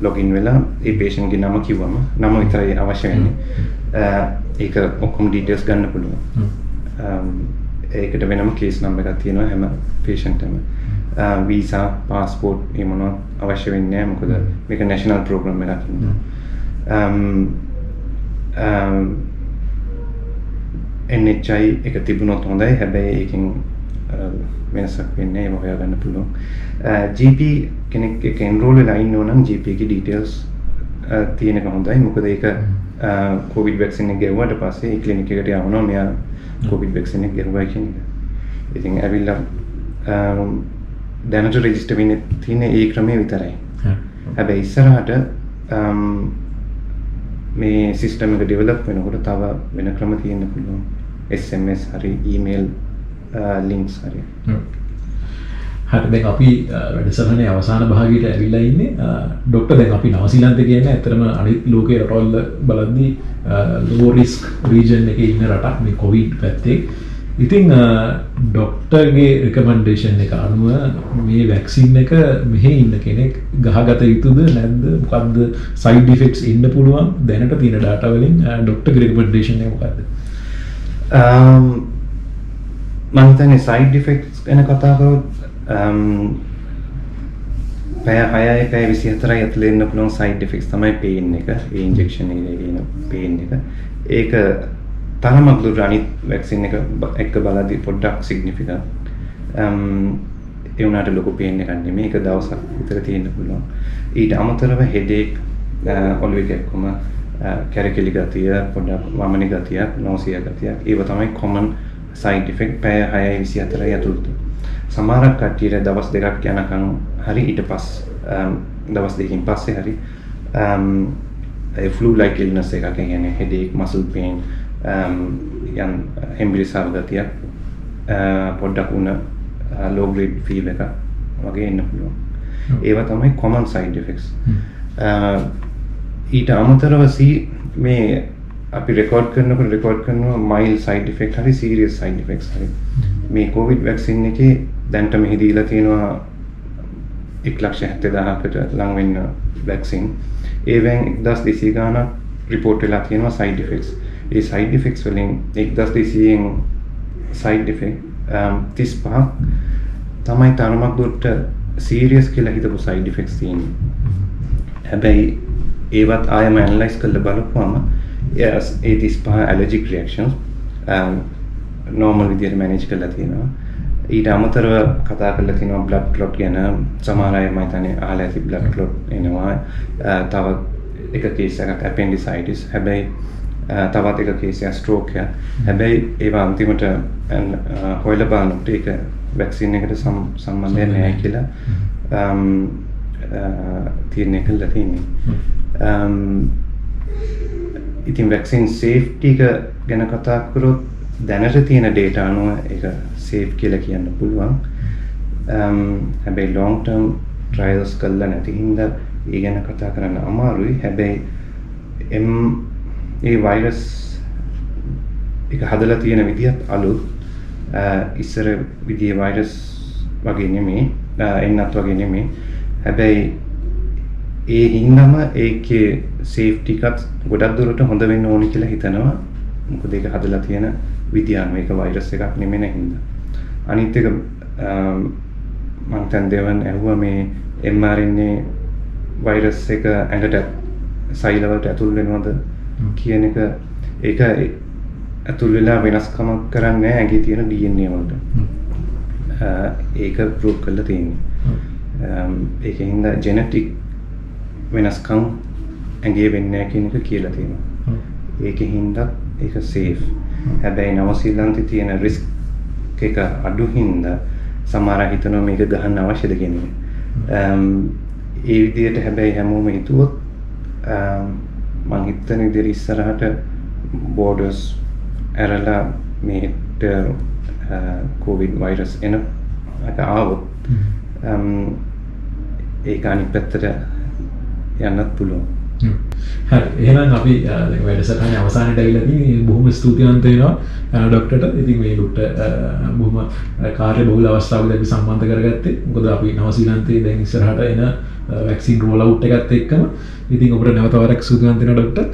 S2: login වෙලා ඒ patient ගේ නම කිව්වම නම විතරයි අවශ්‍ය වෙන්නේ. ඒක ඔක්කොම details ගන්න පුළුවන්. ඒකට වෙනම case number එකක් තියෙනවා හැම patient එකම. visa, passport මේ මොනවා අවශ්‍ය වෙන්නේ නැහැ. මොකද මේක national program එකක් ඉන්නවා. NHI එක තිබුණොත් හොඳයි. හැබැයි ඒකෙන් වෙනසක් වෙන්නේ නැහැ. ඒක හොයාගන්න පුළුවන්. GP කෙනෙක් එක enroll වෙලා ඉන්නෝ නම් GP එකේ details තියෙන එක හොඳයි. මොකද ඒක COVID vaccine එක ගෙවුවට පස්සේ ඒ clinic එකට යවනවා මෙයා COVID vaccine එක ගෙවුවා කියන එක. ඉතින් ඇවිල්ලා දැනට රෙජිස්ටර් වෙන්න තියෙන ඒ ක්‍රමය විතරයි. හැබැයි ඉස්සරහට මේ සිස්ටම් එක ඩෙවලොප් වෙනකොට තව වෙන ක්‍රම තියෙන්න පුළුවන්. SMS හරි ඊමේල් ලින්ක්ස් හරි.
S1: හරි, දැන් අපි වැඩසටහනේ අවසාන භාගයට ඇවිල්ලා ඉන්නේ. ඩොක්ටර් දැන් අපි නවසීලන්තේ කියන්නේ ඇත්තටම අනිත් ලෝකයේ රටවල් බලද්දී low risk region එකේ ඉන්න රටක් මේ COVID පැත්තේ. ඉතින් ඩොක්ටර්ගේ රිකමන්ඩේෂන් එක අනුව මේ වැක්සින් එක මෙහෙ ඉන්න කෙනෙක් ගහගත යුතුද නැද්ද, මොකක්ද සයිඩ් ඉෆෙක්ට්ස් ඉන්න පුළුවන් දැනට තියෙන ඩාටා වලින් ඩොක්ටර්ගේ රිකමන්ඩේෂන් එක මොකක්ද?
S2: මම හිතන්නේ සයිඩ් ඉෆෙක්ට්ස් ගැන කතා කරොත් පැය 6යි පැය 24යි ඇතුළේ ඉන්න පුළුවන් සයිඩ් ඉෆෙක්ට්ස් තමයි පේන් එක, ඒ ඉන්ජෙක්ෂන් එකේ එන පේන් එක. ඒක තරමක් දුර අනිත් වැක්සින් එක එක්ක බලද්දී පොඩ්ඩක් සිග්නිෆිකන්ට්. ඒ වුණාට ලොකු පේන් එකක් නෙමෙයි. ඒක දවසක් විතර තියෙන්න පුළුවන්. ඊට අමතරව හෙඩේක්, ඔළුවේ කැක්කුම, කැරකිලි ගතිය, පොඩ්ඩක් වමනේ ගතිය, නෝසිය ගතිය, ඒව තමයි common side effect පැය 6යි 24යි ඇතුළත. සමහරක් කට්ටියට දවස් දෙකක් යනකම් හරි ඊට පස්සේ දවස් දෙකකින් පස්සේ හරි flu like illness එකක් කියන්නේ headache, muscle pain, යන් හෙම්බිරිසාව ගතිය, පොඩ්ඩක් උන low grade fever එක වගේ එන්න පුළුවන්. ඒවා තමයි common side effects. ඊට අමතරව මේ අපි රෙකෝඩ් කරනවා mild side effect හරි serious side effects හරි. මේ COVID vaccine එකේ දැන්ට මෙහි දීලා තියෙනවා 1,70,000කට ලං වෙන්න vaccine. ඒවෙන් 1,200 ගාණක් report වෙලා තියෙනවා side effects. ඒ side effects වලින් 1,200න් side effect 35ක් තමයි තරමක් දුරට serious කියලා හිතපු side effects තියෙන්නේ. හැබැයි ඒවත් ආයෙම analyze කරලා බලපුවම yes, ඒ 35 allergic reactions normal විදියට manage කරලා තියෙනවා. ඊට අමතරව කතා කරලා තියෙනවා blood clot ගැන. සමහර අය මම හිතන්නේ අහලා ඇති blood clot එනවා. තව එක case එකක් appendicitis. හැබැයි තවත් එක case එකක් stroke එක. හැබැයි ඒවා අන්තිමට හොයලා බලනකොට ඒක vaccine එකට සම්බන්ධයක් නැහැ කියලා තීරණය කළා තියෙන්නේ. ඉතින් vaccine safety එක ගැන කතා කරොත් දැනට තියෙන data අනුව ඒක safe කියලා කියන්න පුළුවන්. හැබැයි long term trials කළා නැති හින්දා ඒ ගැන කතා කරන්න අමාරුයි. හැබැයි ඒ virus එක හදලා තියෙන විදිහත් අලුත්. ඉස්සර විදිහේ වෛරස් වගේ නෙමෙයි, එන්නත් වගේ නෙමෙයි. හැබැයි ඒ හින්දාම ඒකේ සේෆ්ටි එකත් ගොඩක් දුරට හොඳ වෙන්න ඕනි කියලා හිතනවා. මොකද ඒක හදලා තියෙන විදිය මේක වෛරස් එකක් නෙමෙයි හින්දා. අනිත් එක මම දැන් දෙවන් ඇහුවා මේ mRNA වෛරස් එක ඇඟට සෛලවලට ඇතුල් වෙනවද කියන එක. ඒක ඇතුල් වෙලා වෙනස්කමක් කරන්නේ නැහැ ඇඟේ තියෙන DNA වලට. ඒක ප්‍රූව් කරලා තියෙන්නේ. ඒකින්ද ජෙනටික් වෙනස්කම් ඇඟේ වෙන්නේ නැහැ කියන එක කියලා තියෙනවා. ඒකින්ද ඒක සේෆ්. හැබැයි නව ශ්‍රීලංකාවේ තියෙන රිස්ක් එක අඩු හින්දා සමහර අය හිතනවා මේක ගහන්න අවශ්‍යද කියන එක. ඒ විදිහට හැබැයි හැමෝම හිතුවොත් මං හිතන විදිහට ඉස්සරහට බෝඩර්ස් ඇරලා මේට කොවිඩ් වෛරස් එන එක ආවොත් ඒක අනිත් පැත්තට යන්නත් පුළුවන්.
S1: හරි. එහෙනම් අපි දැන් වැඩසටහනේ අවසානයට ඇවිල්ලා තියෙන්නේ. බොහොම ස්තුතිවන්ත වෙනවා ડોක්ටර්ට. ඉතින් මේ ડોක්ටර් බොහොම කාර්යබහුල අවස්ථාවකදී අපි සම්බන්ධ කරගත්තේ. මොකද අපි නව ශ්‍රීලංකාවේ දැන් ඉස්සරහට එන වැක්සින් රෝල් අවුට් එකත් එක්කම. ඉතින් ඔබට නැවත වරක් ස්තුතිවන්ත වෙනවා ડોක්ටර්.